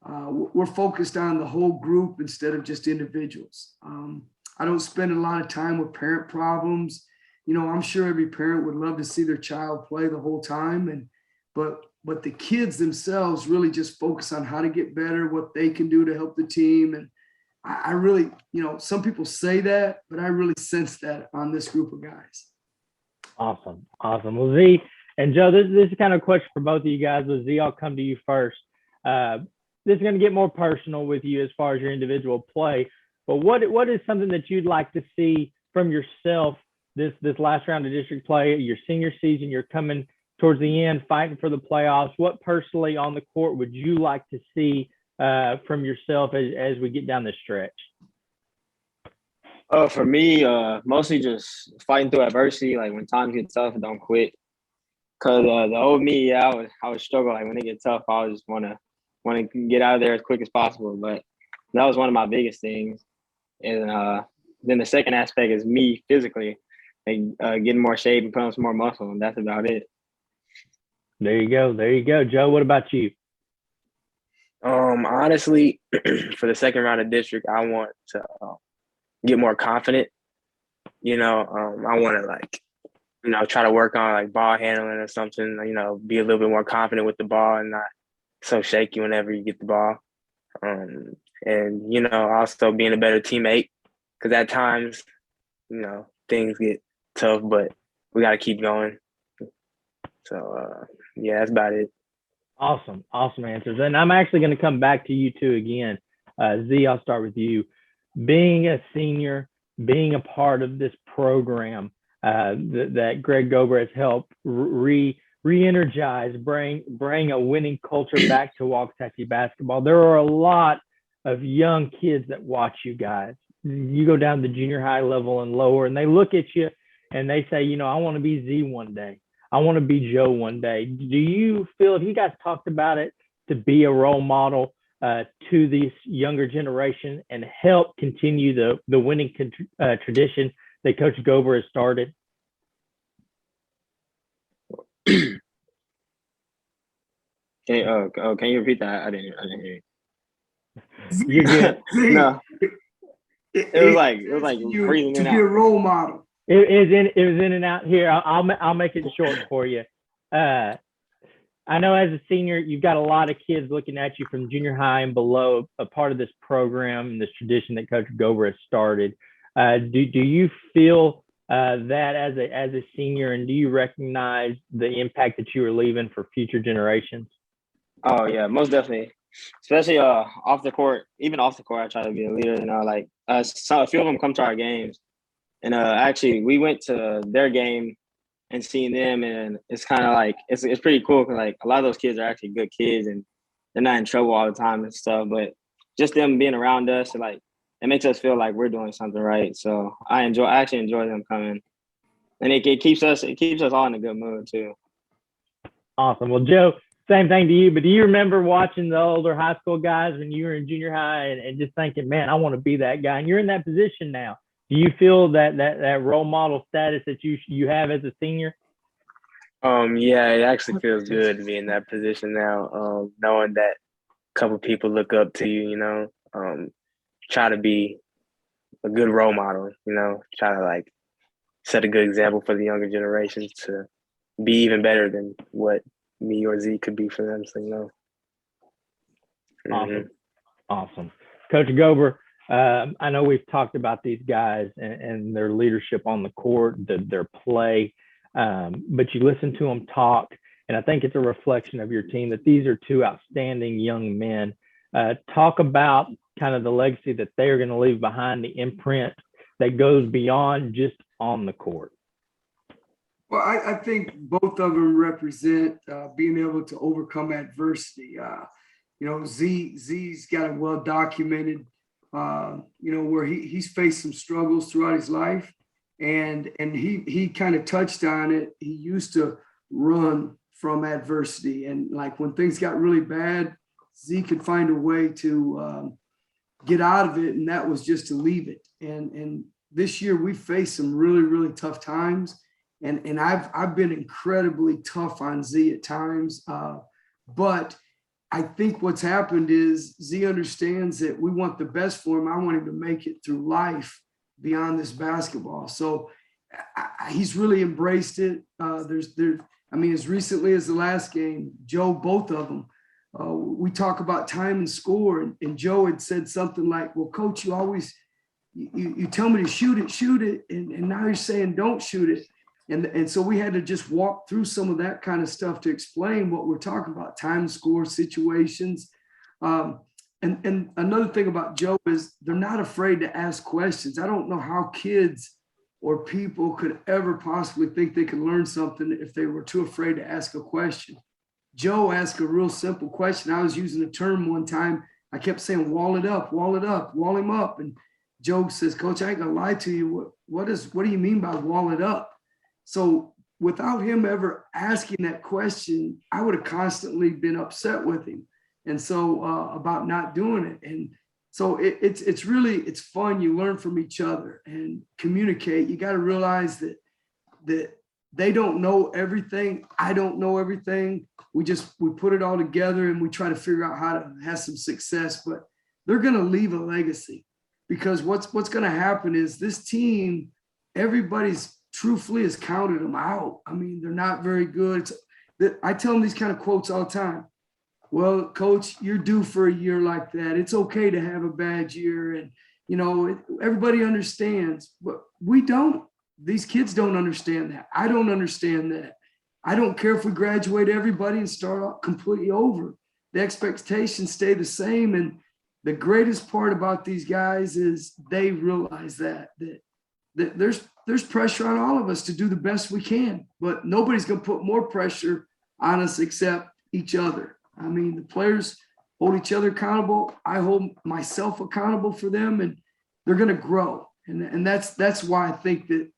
S21: we're focused on the whole group instead of just individuals. I don't spend a lot of time with parent problems. I'm sure every parent would love to see their child play the whole time. But the kids themselves really just focus on how to get better, what they can do to help the team. And I really, some people say that, but I really sense that on this group of guys.
S1: Awesome. Well, Z and Joe, this is kind of a question for both of you guys. But Z, I'll come to you first. This is going to get more personal with you as far as your individual play. But what is something that you'd like to see from yourself this last round of district play, your senior season? You're coming towards the end, fighting for the playoffs. What personally on the court would you like to see from yourself as we get down this stretch?
S22: For me, mostly just fighting through adversity. Like when times get tough, don't quit. Cause the old me, I was struggle. Like when it get tough, I just want to get out of there as quick as possible. But that was one of my biggest things. And then the second aspect is me physically, like getting more shape and putting on some more muscle, and that's about it.
S1: There you go. Joe, what about you?
S22: Honestly, for the second round of district, I want to get more confident. I want to try to work on like ball handling or something. Be a little bit more confident with the ball and not so shaky whenever you get the ball. And also being a better teammate, because at times, things get tough, but we got to keep going. So yeah, that's about it.
S1: Awesome answers. And I'm actually going to come back to you two again. Z, I'll start with you. Being a senior, being a part of this program that Greg Gober has helped re-energize, bring a winning culture back to Waxahachie basketball. There are a lot of young kids that watch you guys. You go down to the junior high level and lower, and they look at you and they say, I want to be Z one day. I want to be Joe one day. Do you feel, if you guys talked about it, to be a role model to this younger generation and help continue the winning tradition that Coach Gober has started?
S22: Can you repeat that? I didn't hear you.
S1: You're good.
S22: No. It was like breathing
S21: to
S22: in
S21: be
S22: out.
S21: a role model.
S1: It was in and out here. I'll make it short for you. I know as a senior, you've got a lot of kids looking at you from junior high and below, a part of this program and this tradition that Coach Gober has started. Do you feel that as a senior, and do you recognize the impact that you are leaving for future generations?
S22: Oh yeah, most definitely. Especially off the court, even off the court, I try to be a leader. A few of them come to our games, and actually we went to their game and seeing them, and it's kind of like it's pretty cool because like a lot of those kids are actually good kids and they're not in trouble all the time and stuff. But just them being around us and it makes us feel like we're doing something right. So I actually enjoy them coming, and it keeps us all in a good mood too.
S1: Awesome. Well, Joe, same thing to you, but do you remember watching the older high school guys when you were in junior high and just thinking, man, I want to be that guy? And you're in that position now. Do you feel that role model status that you have as a senior?
S22: Yeah, it actually feels good to be in that position now. Knowing that a couple people look up to you, you know, try to be a good role model, you know, try to like set a good example for the younger generations to be even better than what me or Z could be for them. So, you know.
S1: Awesome. Awesome. Coach Gober, I know we've talked about these guys and their leadership on the court, their play, but you listen to them talk, and I think it's a reflection of your team that these are two outstanding young men. Talk about kind of the legacy that they're going to leave behind, the imprint that goes beyond just on the court.
S21: Well, I think both of them represent being able to overcome adversity. You know, Z's got a well-documented, you know, where he's faced some struggles throughout his life, and he kind of touched on it. He used to run from adversity, and like when things got really bad, Z could find a way to get out of it, and that was just to leave it. And this year we faced some really, really tough times, and I've been incredibly tough on Z at times, but I think what's happened is Z understands that we want the best for him. I want him to make it through life beyond this basketball. So he's really embraced it. I mean, as recently as the last game, Joe, both of them, we talk about time and score, and Joe had said something like, well, coach, you always, you tell me to shoot it. And now you're saying, don't shoot it. And so we had to just walk through some of that kind of stuff to explain what we're talking about, time, score, situations. And another thing about Joe is they're not afraid to ask questions. I don't know how kids or people could ever possibly think they could learn something if they were too afraid to ask a question. Joe asked a real simple question. I was using a term one time. I kept saying, wall it up, wall him up. And Joe says, Coach, I ain't gonna lie to you. What do you mean by wall it up? So without him ever asking that question, I would have constantly been upset with him. And so about not doing it. And so it's fun. You learn from each other and communicate. You got to realize that they don't know everything. I don't know everything. We put it all together and we try to figure out how to have some success, but they're going to leave a legacy, because what's going to happen is this team, everybody's truthfully has counted them out. I mean, they're not very good. I tell them these kind of quotes all the time. Well, coach, you're due for a year like that. It's okay to have a bad year. And, you know, everybody understands, but we don't. These kids don't understand that. I don't understand that. I don't care if we graduate everybody and start out completely over. The expectations stay the same. And the greatest part about these guys is they realize that there's pressure on all of us to do the best we can, but nobody's going to put more pressure on us except each other. I mean, the players hold each other accountable. I hold myself accountable for them, and they're going to grow. And that's why I think that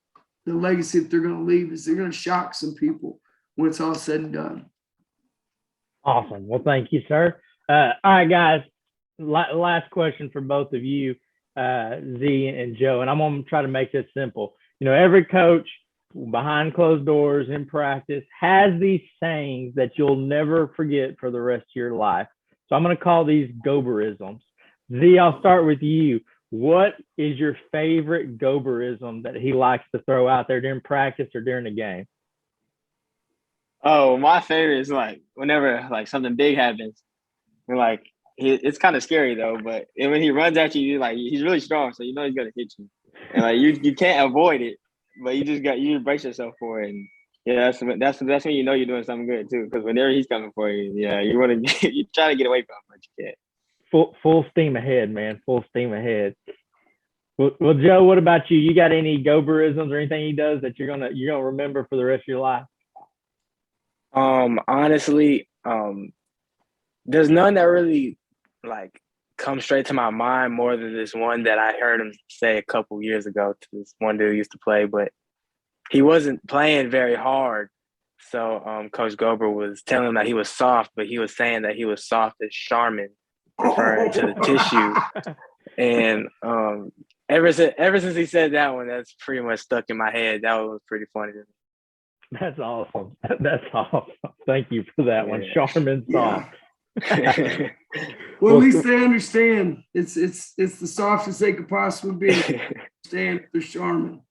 S21: the legacy that they're going to leave is they're going to shock some people when it's all said and done.
S1: Awesome. Well, thank you, sir. All right, guys, last question for both of you, Z and Joe, and I'm going to try to make this simple. You know, every coach behind closed doors in practice has these sayings that you'll never forget for the rest of your life. So I'm going to call these Goberisms. Z, I'll start with you. What is your favorite Goberism that he likes to throw out there during practice or during the game?
S22: Oh, my favorite is like whenever like something big happens, and like it's kind of scary though. But when he runs at you, like he's really strong, so you know he's gonna hit you, and like you can't avoid it. But you brace yourself for it. And yeah, that's when you know you're doing something good too. Because whenever he's coming for you, yeah, you try to get away from him, but you can't.
S1: Full steam ahead, man. Full steam ahead. Well, Joe, what about you? You got any Goberisms or anything he does that you're gonna remember for the rest of your life?
S22: Honestly, there's none that really like come straight to my mind more than this one that I heard him say a couple years ago to this one dude who used to play, but he wasn't playing very hard. So Coach Gober was telling him that he was soft, but he was saying that he was soft as Charmin, referring to the tissue. And ever since he said that one, that's pretty much stuck in my head. That one was pretty funny to me.
S1: That's awesome. That's awesome. Thank you for that one.
S22: Yeah.
S1: Charmin soft.
S21: Well, at least they understand. It's the softest they could possibly be. Understand they're Charmin.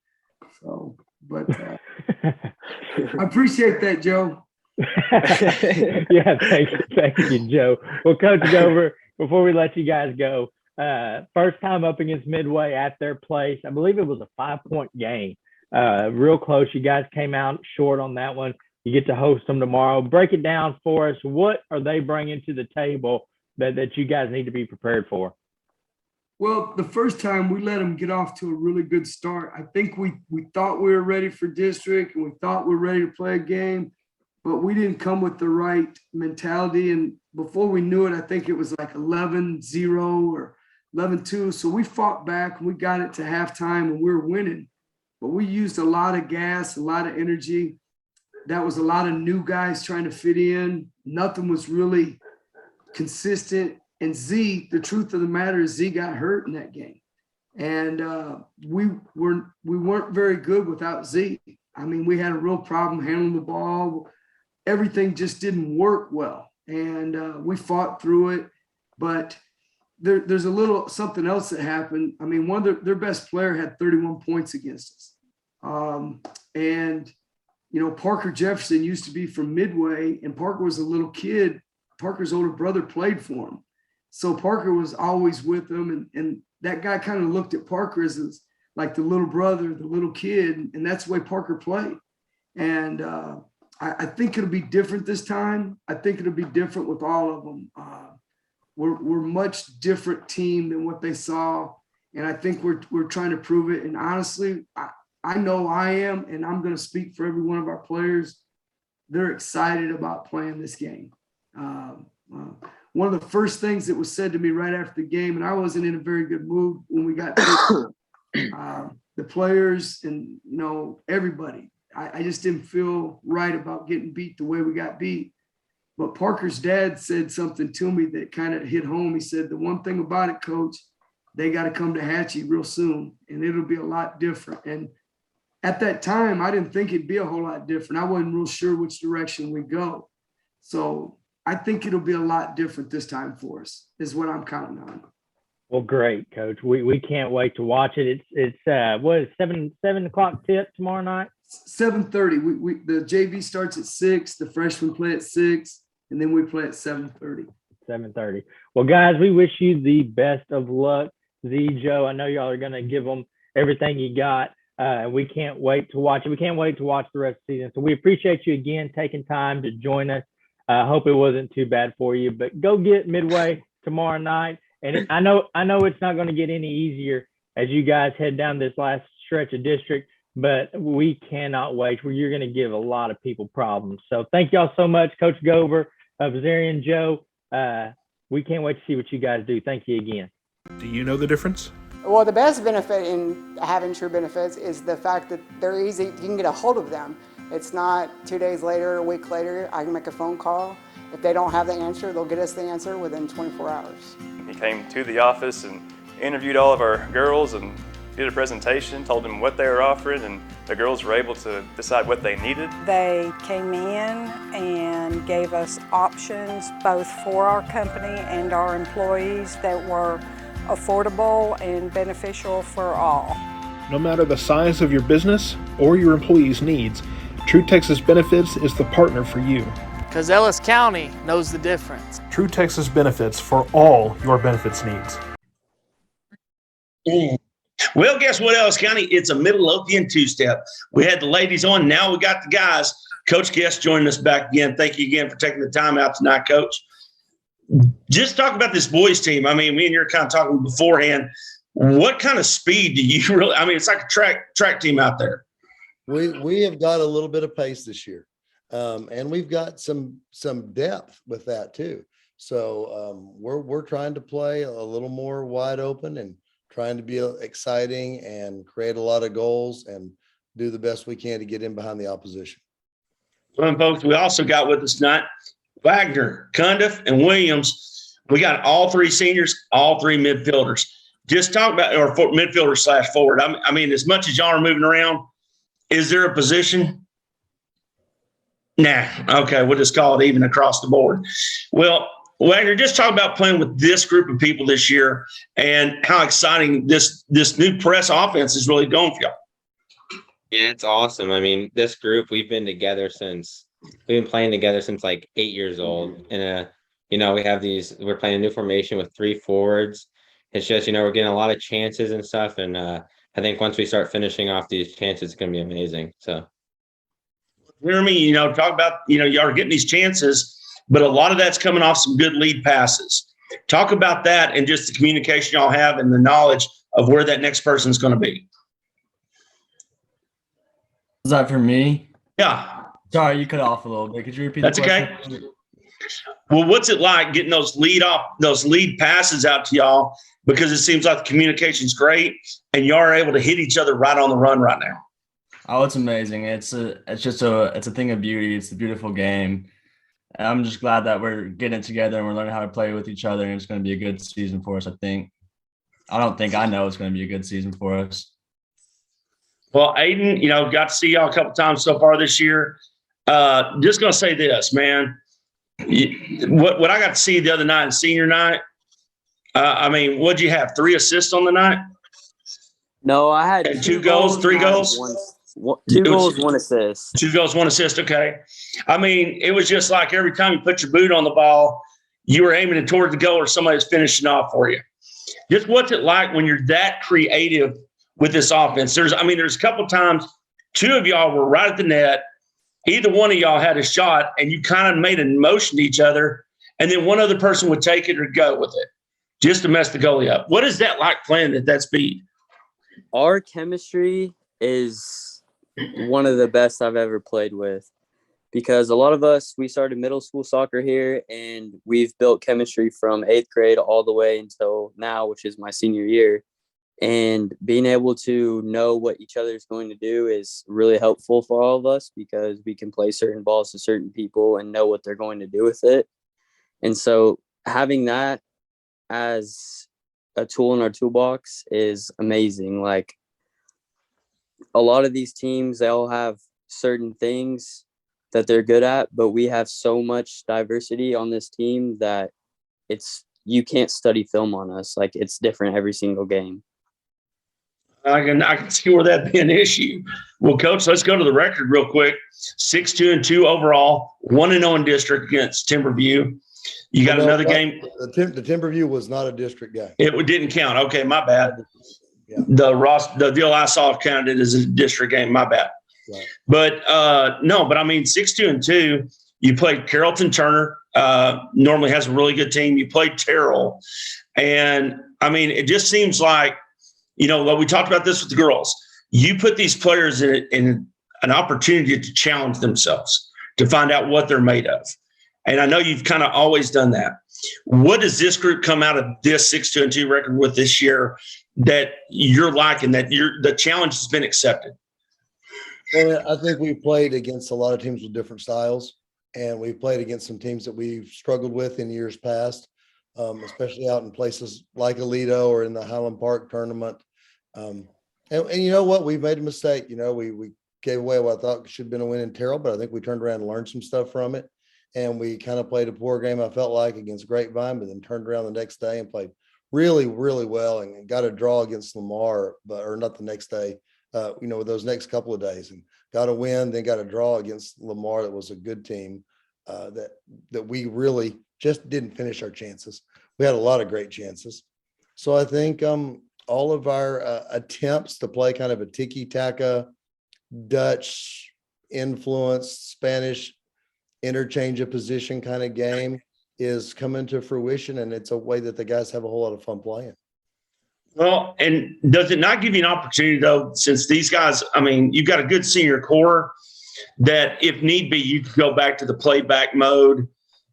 S21: So, but I appreciate that, Joe.
S1: Yeah, thank you, Joe. Well, Coach Gober, before we let you guys go, first time up against Midway at their place. I believe it was a 5-point game. Real close. You guys came out short on that one. You get to host them tomorrow. Break it down for us. What are they bringing to the table that you guys need to be prepared for?
S21: Well, the first time we let them get off to a really good start. I think we thought we were ready for district and we thought we were ready to play a game, but we didn't come with the right mentality. And before we knew it, I think it was like 11-0 or 11-2. So we fought back and we got it to halftime and we were winning. But we used a lot of gas, a lot of energy. That was a lot of new guys trying to fit in. Nothing was really consistent. And Z, the truth of the matter is Z got hurt in that game. And we weren't very good without Z. I mean, we had a real problem handling the ball. Everything just didn't work well. And we fought through it. But there's a little something else that happened. I mean, one of their best player had 31 points against us. And, you know, Parker Jefferson used to be from Midway, and Parker was a little kid. Parker's older brother played for him. So Parker was always with him. And that guy kind of looked at Parker as like the little brother, the little kid. And that's the way Parker played. And I think it'll be different this time. I think it'll be different with all of them. We're much different team than what they saw. And I think we're trying to prove it. And honestly, I know I am, and I'm going to speak for every one of our players. They're excited about playing this game. One of the first things that was said to me right after the game, and I wasn't in a very good mood when we got the players and, you know, everybody. I just didn't feel right about getting beat the way we got beat. But Parker's dad said something to me that kind of hit home. He said, the one thing about it, Coach, they got to come to Hatchie real soon, and it'll be a lot different. And at that time, I didn't think it'd be a whole lot different. I wasn't real sure which direction we go. So I think it'll be a lot different this time for us, is what I'm counting on.
S1: Well, great, Coach. We can't wait to watch it. It's what is 7 o'clock tip tomorrow night?
S21: 7:30. We the JV starts at 6. The freshmen play at 6, and then we play at 7:30.
S1: 7:30. Well, guys, we wish you the best of luck. Z, Joe, I know y'all are going to give them everything you got. We can't wait to watch it. We can't wait to watch the rest of the season. So we appreciate you again taking time to join us. I hope it wasn't too bad for you, but go get Midway tomorrow night. And I know it's not going to get any easier as you guys head down this last stretch of district, but we cannot wait. You're going to give a lot of people problems. So thank y'all so much, Coach Gober, Bazarian, Joe. We can't wait to see what you guys do. Thank you again.
S4: Do you know the difference?
S10: Well, the best benefit in having True Benefits is the fact that they're easy. You can get a hold of them. It's not 2 days later, a week later, I can make a phone call. If they don't have the answer, they'll get us the answer within 24 hours.
S5: He came to the office and interviewed all of our girls and did a presentation, told them what they were offering, and the girls were able to decide what they needed.
S23: They came in and gave us options both for our company and our employees that were affordable and beneficial for all.
S4: No matter the size of your business or your employees' needs, True Texas Benefits is the partner for you.
S24: Because Ellis County knows the difference.
S4: True Texas Benefits for all your benefits needs.
S2: Well, guess what, Ellis County? It's a Midlothian two-step. We had the ladies on. Now we got the guys. Coach Guest joining us back again. Thank you again for taking the time out tonight, Coach. Just talk about this boys team. I mean, me and you were kind of talking beforehand. What kind of speed do you really – I mean, it's like a track team out there.
S3: We have got a little bit of pace this year. And we've got some depth with that too. So we're trying to play a little more wide open and trying to be exciting and create a lot of goals and do the best we can to get in behind the opposition.
S2: Well, and folks, we also got with us tonight Wagner, Cundiff, and Williams. We got all three seniors, all three midfielders. Just talk about, or midfielder / forward. I mean, as much as y'all are moving around, is there a position? Nah. Okay, we'll just call it even across the board. Well, Wagner, just talk about playing with this group of people this year and how exciting this new press offense is really going for y'all.
S7: Yeah, it's awesome. I mean, this group, we've been playing together since like 8 years old. And, we're playing a new formation with 3 forwards. It's just, we're getting a lot of chances and stuff. And I think once we start finishing off these chances, it's going to be amazing. So.
S2: Hear me, talk about, y'all are getting these chances, but a lot of that's coming off some good lead passes. Talk about that and just the communication y'all have and the knowledge of where that next person's going to be.
S8: Is that for me?
S2: Yeah.
S8: Sorry, you cut off a little bit. Could you repeat
S2: That's
S8: the question?
S2: Okay. Well, what's it like getting those lead passes out to y'all? Because it seems like the communication's great and y'all are able to hit each other right on the run right now.
S8: Oh, it's amazing. It's a thing of beauty. It's a beautiful game. And I'm just glad that we're getting it together and we're learning how to play with each other. And it's going to be a good season for us, I think. I know it's going to be a good season for us.
S2: Well, Aiden, got to see y'all a couple times so far this year. Just going to say this, man. What I got to see the other night, senior night, what'd you have? 3 assists on the night?
S9: No, I had
S2: and 2 goals, 3 goals?
S9: 2 goals, 1 assist.
S2: 2 goals, 1 assist. Okay. It was just like every time you put your boot on the ball, you were aiming it toward the goal or somebody's finishing off for you. Just what's it like when you're that creative with this offense? There's a couple of times 2 of y'all were right at the net. Either one of y'all had a shot and you kind of made a motion to each other, and then one other person would take it or go with it just to mess the goalie up. What is that like playing at that speed?
S9: Our chemistry is one of the best I've ever played with, because a lot of us, we started middle school soccer here and we've built chemistry from 8th grade all the way until now, which is my senior year. And being able to know what each other is going to do is really helpful for all of us, because we can play certain balls to certain people and know what they're going to do with it. And so having that as a tool in our toolbox is amazing. Like, a lot of these teams, they all have certain things that they're good at, but we have so much diversity on this team that you can't study film on us. Like, it's different every single game.
S2: I can see where that'd be an issue. Well, Coach, let's go to the record real quick. 6-2-2 overall, 1-0 in district against Timberview. You got another game.
S3: The Timberview was not a district game.
S2: It didn't count. Okay, my bad. Yeah. The deal I saw counted as a district game. My bad. Right. But 6-2-2. You played Carrollton Turner. Normally has a really good team. You played Terrell, and it just seems like. We talked about this with the girls. You put these players in an opportunity to challenge themselves, to find out what they're made of. And I know you've kind of always done that. What does this group come out of this 6-2-2 record with this year that you're liking, that the challenge has been accepted?
S3: Well, I think we played against a lot of teams with different styles, and we've played against some teams that we've struggled with in years past, especially out in places like Aledo or in the Highland Park tournament. And you know what? We've made a mistake. We gave away what I thought should have been a win in Terrell, but I think we turned around and learned some stuff from it. And we kind of played a poor game, I felt like, against Grapevine, but then turned around the next day and played really, really well and got a draw against Lamar, or not the next day, those next couple of days, and got a win, then got a draw against Lamar. That was a good team that we really just didn't finish our chances. We had a lot of great chances. So I think all of our attempts to play kind of a tiki-taka, Dutch influenced, Spanish interchange of position kind of game is coming to fruition, and it's a way that the guys have a whole lot of fun playing.
S2: Well, and does it not give you an opportunity, though, since these guys, you've got a good senior core, that if need be, you could go back to the playback mode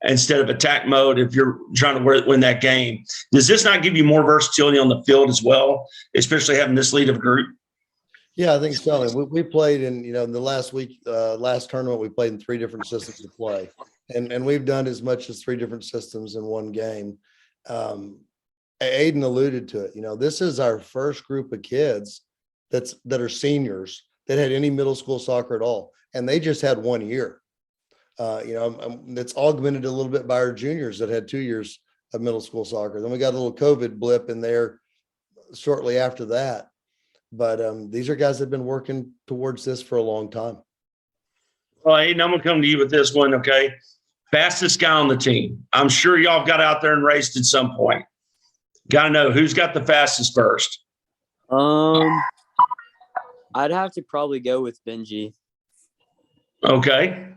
S2: instead of attack mode if you're trying to win that game. Does this not give you more versatility on the field as well, especially having this lead of a group?
S3: Yeah, I think so. And we played in, in the last week, last tournament, we played in 3 different systems to play. And we've done as much as 3 different systems in one game. Aiden alluded to it. This is our first group of kids that are seniors that had any middle school soccer at all. And they just had 1 year. It's augmented a little bit by our juniors that had 2 years of middle school soccer. Then we got a little COVID blip in there shortly after that. But these are guys that have been working towards this for a long time.
S2: Well, Aiden, I'm going to come to you with this one, okay? Fastest guy on the team. I'm sure y'all got out there and raced at some point. Got to know who's got the fastest first.
S9: I'd have to probably go with Benji.
S2: Okay.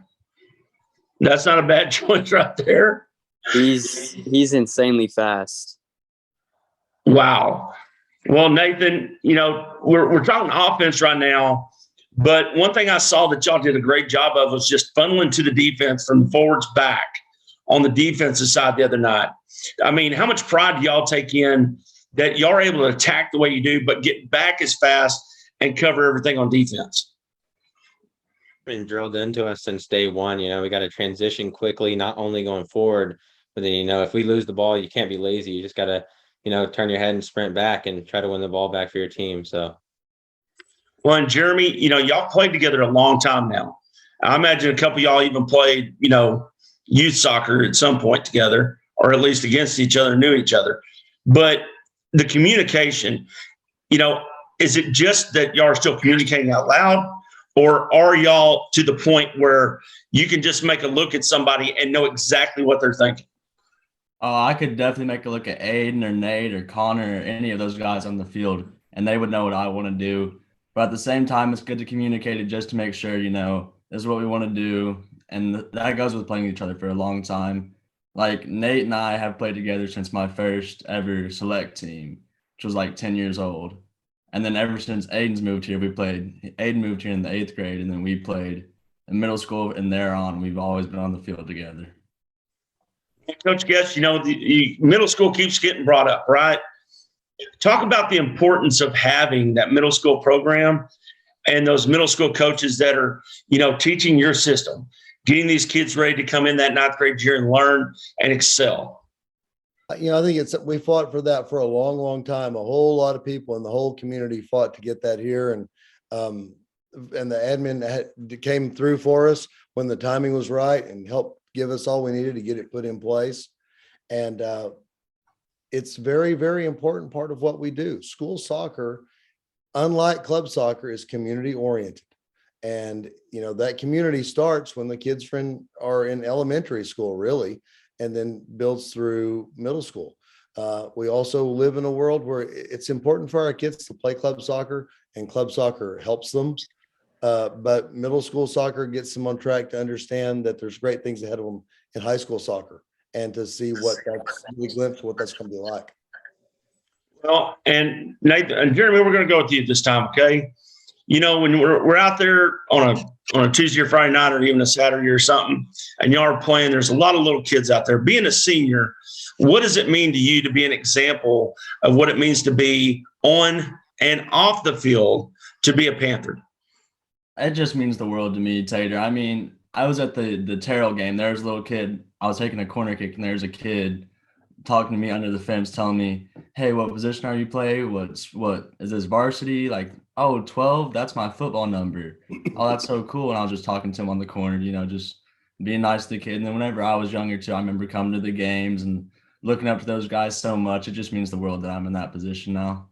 S2: That's not a bad choice right there.
S9: He's insanely fast.
S2: Wow. Well, Nathan, we're talking offense right now, but one thing I saw that y'all did a great job of was just funneling to the defense from the forwards back on the defensive side the other night. I mean, how much pride do y'all take in that y'all are able to attack the way you do, but get back as fast and cover everything on defense?
S7: Been drilled into us since day one. We got to transition quickly, not only going forward, but then, if we lose the ball, you can't be lazy. You just got to, turn your head and sprint back and try to win the ball back for your team. So,
S2: well, and Jeremy, y'all played together a long time now. I imagine a couple of y'all even played, youth soccer at some point together, or at least against each other, knew each other. But the communication, is it just that y'all are still communicating out loud, or are y'all to the point where you can just make a look at somebody and know exactly what they're thinking?
S8: I could definitely make a look at Aiden or Nate or Connor or any of those guys on the field, and they would know what I want to do. But at the same time, it's good to communicate it just to make sure, this is what we want to do. And that goes with playing each other for a long time. Like Nate and I have played together since my first ever select team, which was like 10 years old. And then ever since Aiden's moved here, Aiden moved here in the 8th grade, and then we played in middle school, and there on, we've always been on the field together.
S2: Coach Guest, the middle school keeps getting brought up, right? Talk about the importance of having that middle school program and those middle school coaches that are, teaching your system, getting these kids ready to come in that 9th grade year and learn and excel.
S3: I think we fought for that for a long, long time. A whole lot of people in the whole community fought to get that here. And the admin came through for us when the timing was right and helped give us all we needed to get it put in place. And it's very, very important part of what we do. School soccer, unlike club soccer, is community oriented. And, that community starts when the kids are in elementary school, really, and then builds through middle school. We also live in a world where it's important for our kids to play club soccer, and club soccer helps them. But middle school soccer gets them on track to understand that there's great things ahead of them in high school soccer, and to see what that's going to be like.
S2: Well, and Nathan and Jeremy, we're going to go with you this time, okay? When we're out there on a Tuesday or Friday night, or even a Saturday or something, and y'all are playing, there's a lot of little kids out there. Being a senior, what does it mean to you to be an example of what it means to be on and off the field to be a Panther?
S8: It just means the world to me, Tater. I mean, I was at the Terrell game. There was a little kid. I was taking a corner kick, and there's a kid talking to me under the fence, telling me, "Hey, what position are you playing? What is this varsity?" Like, "Oh, 12, that's my football number." "Oh, that's so cool." And I was just talking to him on the corner, just being nice to the kid. And then whenever I was younger too, I remember coming to the games and looking up to those guys so much. It just means the world that I'm in that position now.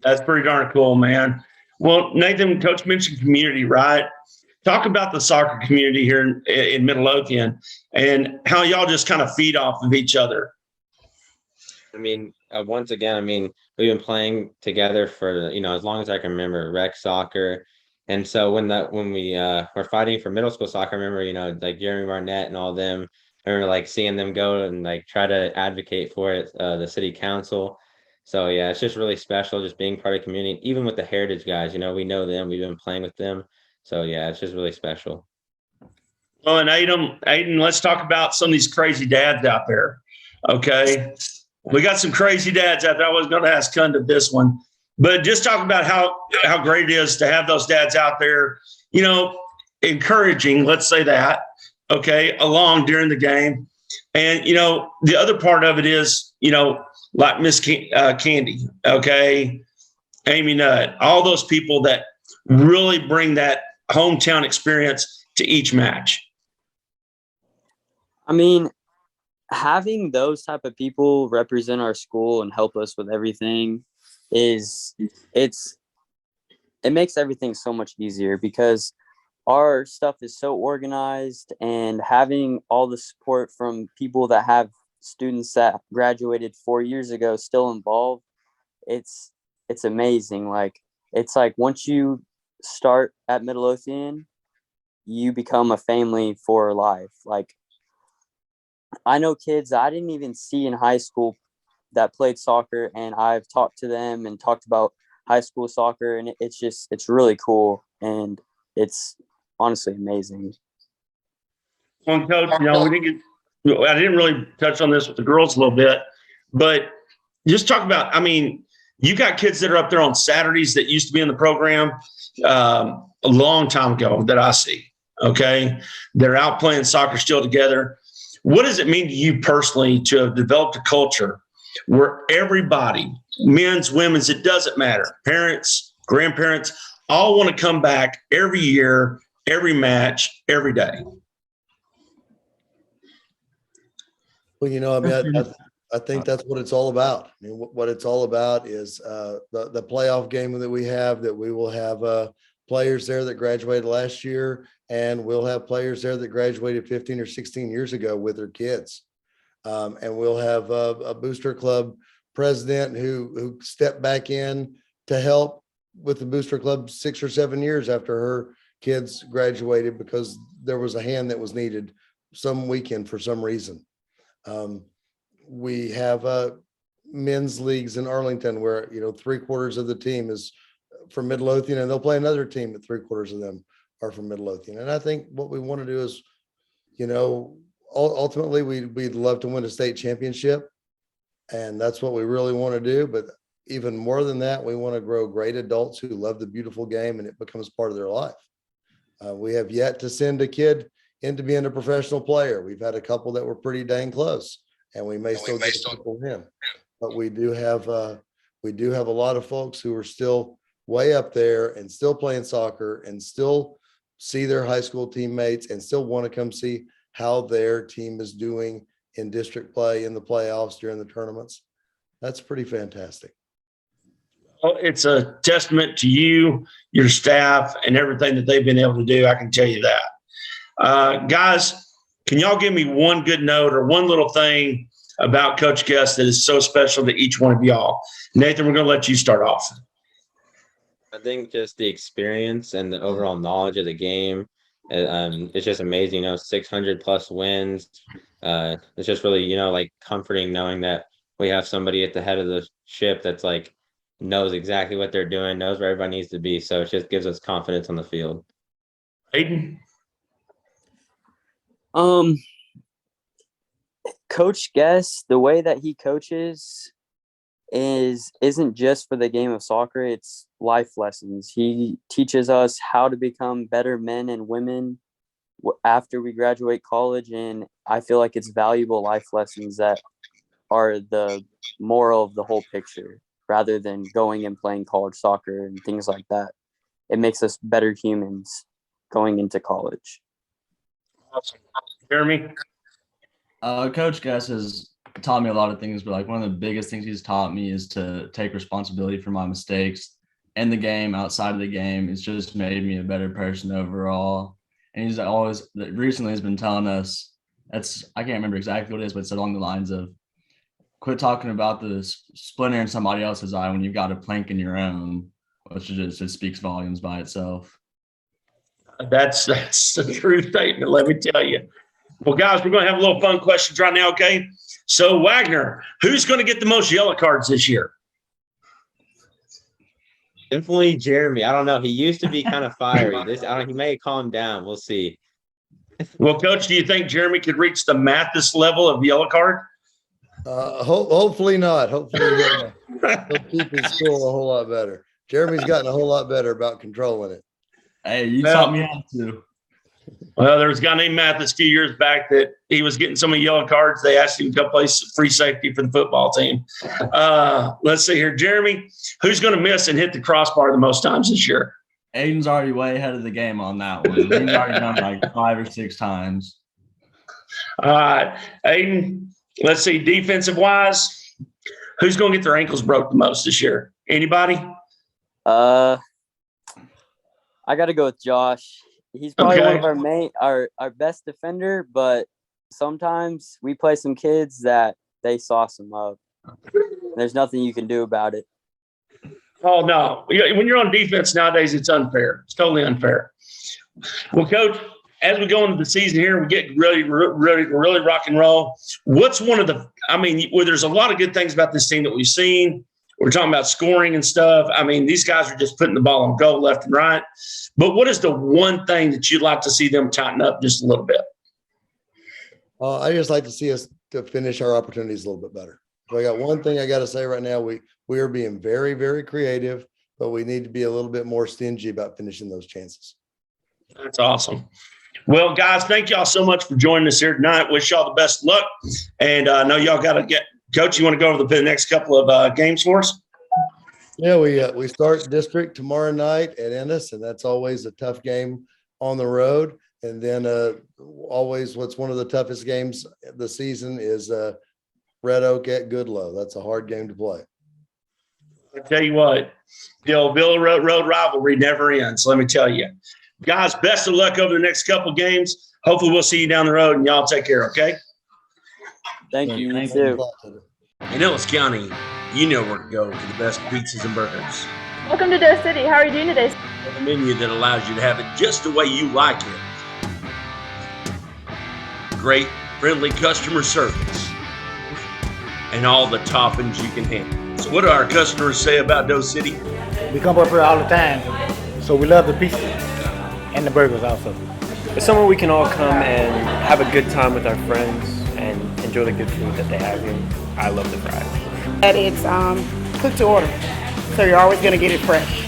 S2: That's pretty darn cool, man. Well, Nathan, Coach mentioned community, right? Talk about the soccer community here in Midlothian and how y'all just kind of feed off of each other.
S7: I mean, once again, we've been playing together for, as long as I can remember, rec soccer. And so when we were fighting for middle school soccer, I remember, like Jeremy Barnett and all of them, I remember seeing them go and try to advocate for it, the city council. So yeah, it's just really special just being part of the community, even with the heritage guys, we know them, we've been playing with them. So yeah, it's just really special.
S2: Well, and Aiden, let's talk about some of these crazy dads out there. Okay. We got some crazy dads out there. I was going to ask Kunda this one, but just talk about how great it is to have those dads out there, encouraging, let's say that, okay, along during the game. And, the other part of it is, like Miss Candy, okay, Amy Nutt, all those people that really bring that hometown experience to each match.
S9: I mean, having those type of people represent our school and help us with everything it makes everything so much easier because our stuff is so organized, and having all the support from people that have students that graduated 4 years ago still involved, it's amazing. Like, it's like once you start at Midlothian, you become a family for life. Like, I know kids I didn't even see in high school that played soccer, and I've talked to them and talked about high school soccer, and it's really cool, and it's honestly amazing.
S2: Well, Coach, I didn't really touch on this with the girls a little bit, but just talk about, you got kids that are up there on Saturdays that used to be in the program a long time ago that I see, okay? They're out playing soccer still together. What does it mean to you personally to have developed a culture where everybody, men's, women's, it doesn't matter, parents, grandparents, all want to come back every year, every match, every day?
S3: Well, I think that's what it's all about. What it's all about is the playoff game that we have, that we will have players there that graduated last year, and we'll have players there that graduated 15 or 16 years ago with their kids. And we'll have a booster club president who stepped back in to help with the booster club 6 or 7 years after her kids graduated because there was a hand that was needed some weekend for some reason. We have men's leagues in Arlington where 3/4 of the team is from Midlothian, and they'll play another team that 3/4 of them are from Midlothian. And I think what we want to do is, ultimately we'd love to win a state championship, and that's what we really want to do. But even more than that, we want to grow great adults who love the beautiful game, and it becomes part of their life. We have yet to send a kid into being a professional player. We've had a couple that were pretty dang close, and we may still get a couple in. But we do have a lot of folks who are still way up there and still playing soccer and still see their high school teammates and still want to come see how their team is doing in district play, in the playoffs, during the tournaments. That's pretty fantastic.
S2: Well, it's a testament to you, your staff, and everything that they've been able to do. I can tell you that. Guys, can y'all give me one good note or one little thing about Coach Guest that is so special to each one of y'all? Nathan, we're going to let you start off.
S7: I think just the experience and the overall knowledge of the game. It's just amazing, 600 plus wins. It's just really, like comforting knowing that we have somebody at the head of the ship that's like knows exactly what they're doing, knows where everybody needs to be. So it just gives us confidence on the field.
S2: Aiden?
S9: Coach Guest, the way that he coaches isn't just for the game of soccer, it's life lessons. He teaches us how to become better men and women after we graduate college, and I feel like it's valuable life lessons that are the moral of the whole picture rather than going and playing college soccer and things like that. It makes us better humans going into college.
S2: Awesome. Jeremy?
S8: Coach Guess has taught me a lot of things, but like one of the biggest things he's taught me is to take responsibility for my mistakes in the game, outside of the game. It's just made me a better person overall. And he's always recently has been telling us, I can't remember exactly what it is, but it's along the lines of quit talking about the splinter in somebody else's eye when you've got a plank in your own, which just speaks volumes by itself.
S2: That's a true statement, let me tell you. Well, guys, we're going to have a little fun questions right now, okay? So, Wagner, who's going to get the most yellow cards this year?
S7: Definitely Jeremy. I don't know. He used to be kind of fiery. He may calm down. We'll see.
S2: Well, Coach, do you think Jeremy could reach the Mathis level of yellow card?
S3: Hopefully not. Hopefully he'll keep his score a whole lot better. Jeremy's gotten a whole lot better about controlling it.
S8: Hey, you taught me how to.
S2: Well, there was a guy named Mathis a few years back that he was getting so many yellow cards, they asked him to come play free safety for the football team. Let's see here. Jeremy, who's going to miss and hit the crossbar the most times this year?
S8: Aiden's already way ahead of the game on that one. He's already done like 5 or 6 times.
S2: All right. Aiden, let's see. Defensive-wise, who's going to get their ankles broke the most this year? Anybody?
S9: I got to go with Josh. He's probably one of our best defender, but sometimes we play some kids that they sauce them up. There's nothing you can do about it.
S2: Oh, no. When you're on defense nowadays, it's unfair. It's totally unfair. Well, Coach, as we go into the season here, we get really rock and roll. What's one of the – I mean, well, there's a lot of good things about this team that we've seen. We're talking about scoring and stuff. I mean, these guys are just putting the ball on goal left and right. But what is the one thing that you'd like to see them tighten up just a little bit?
S3: I just like to see us to finish our opportunities a little bit better. So I got one thing I got to say right now. We are being very, very creative, but we need to be a little bit more stingy about finishing those chances.
S2: That's awesome. Well, guys, thank y'all so much for joining us here tonight. Wish y'all the best of luck. And I know y'all got to get – Coach, you want to go over the next couple of games for us?
S3: Yeah, we start district tomorrow night at Ennis, and that's always a tough game on the road. And then always what's one of the toughest games of the season is Red Oak at Goodlow. That's a hard game to play.
S2: I tell you what, the Ovilla Road rivalry never ends, let me tell you. Guys, best of luck over the next couple of games. Hopefully we'll see you down the road, and y'all take care, okay?
S9: Thank you. You too.
S2: In Ellis County, you know where to go for the best pizzas and burgers.
S11: Welcome to Doe City. How are you doing today?
S2: A menu that allows you to have it just the way you like it. Great, friendly customer service. And all the toppings you can handle. So what do our customers say about Doe City?
S12: We come up here all the time, so we love the pizza and the burgers also.
S14: It's somewhere we can all come and have a good time with our friends and enjoy the good food that they have here. I love the fries.
S15: That it's cooked to order, so you're always going to get it fresh.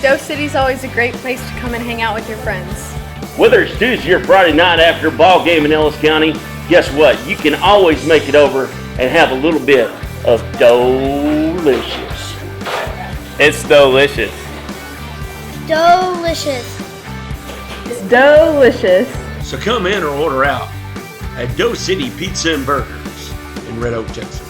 S11: Doe City's always a great place to come and hang out with your friends.
S25: Whether it's Tuesday or Friday night after a ball game in Ellis County, guess what? You can always make it over and have a little bit of delicious.
S14: It's delicious.
S11: Delicious.
S15: It's delicious.
S2: So come in or order out at Doe City Pizza and Burgers in Red Oak, Texas.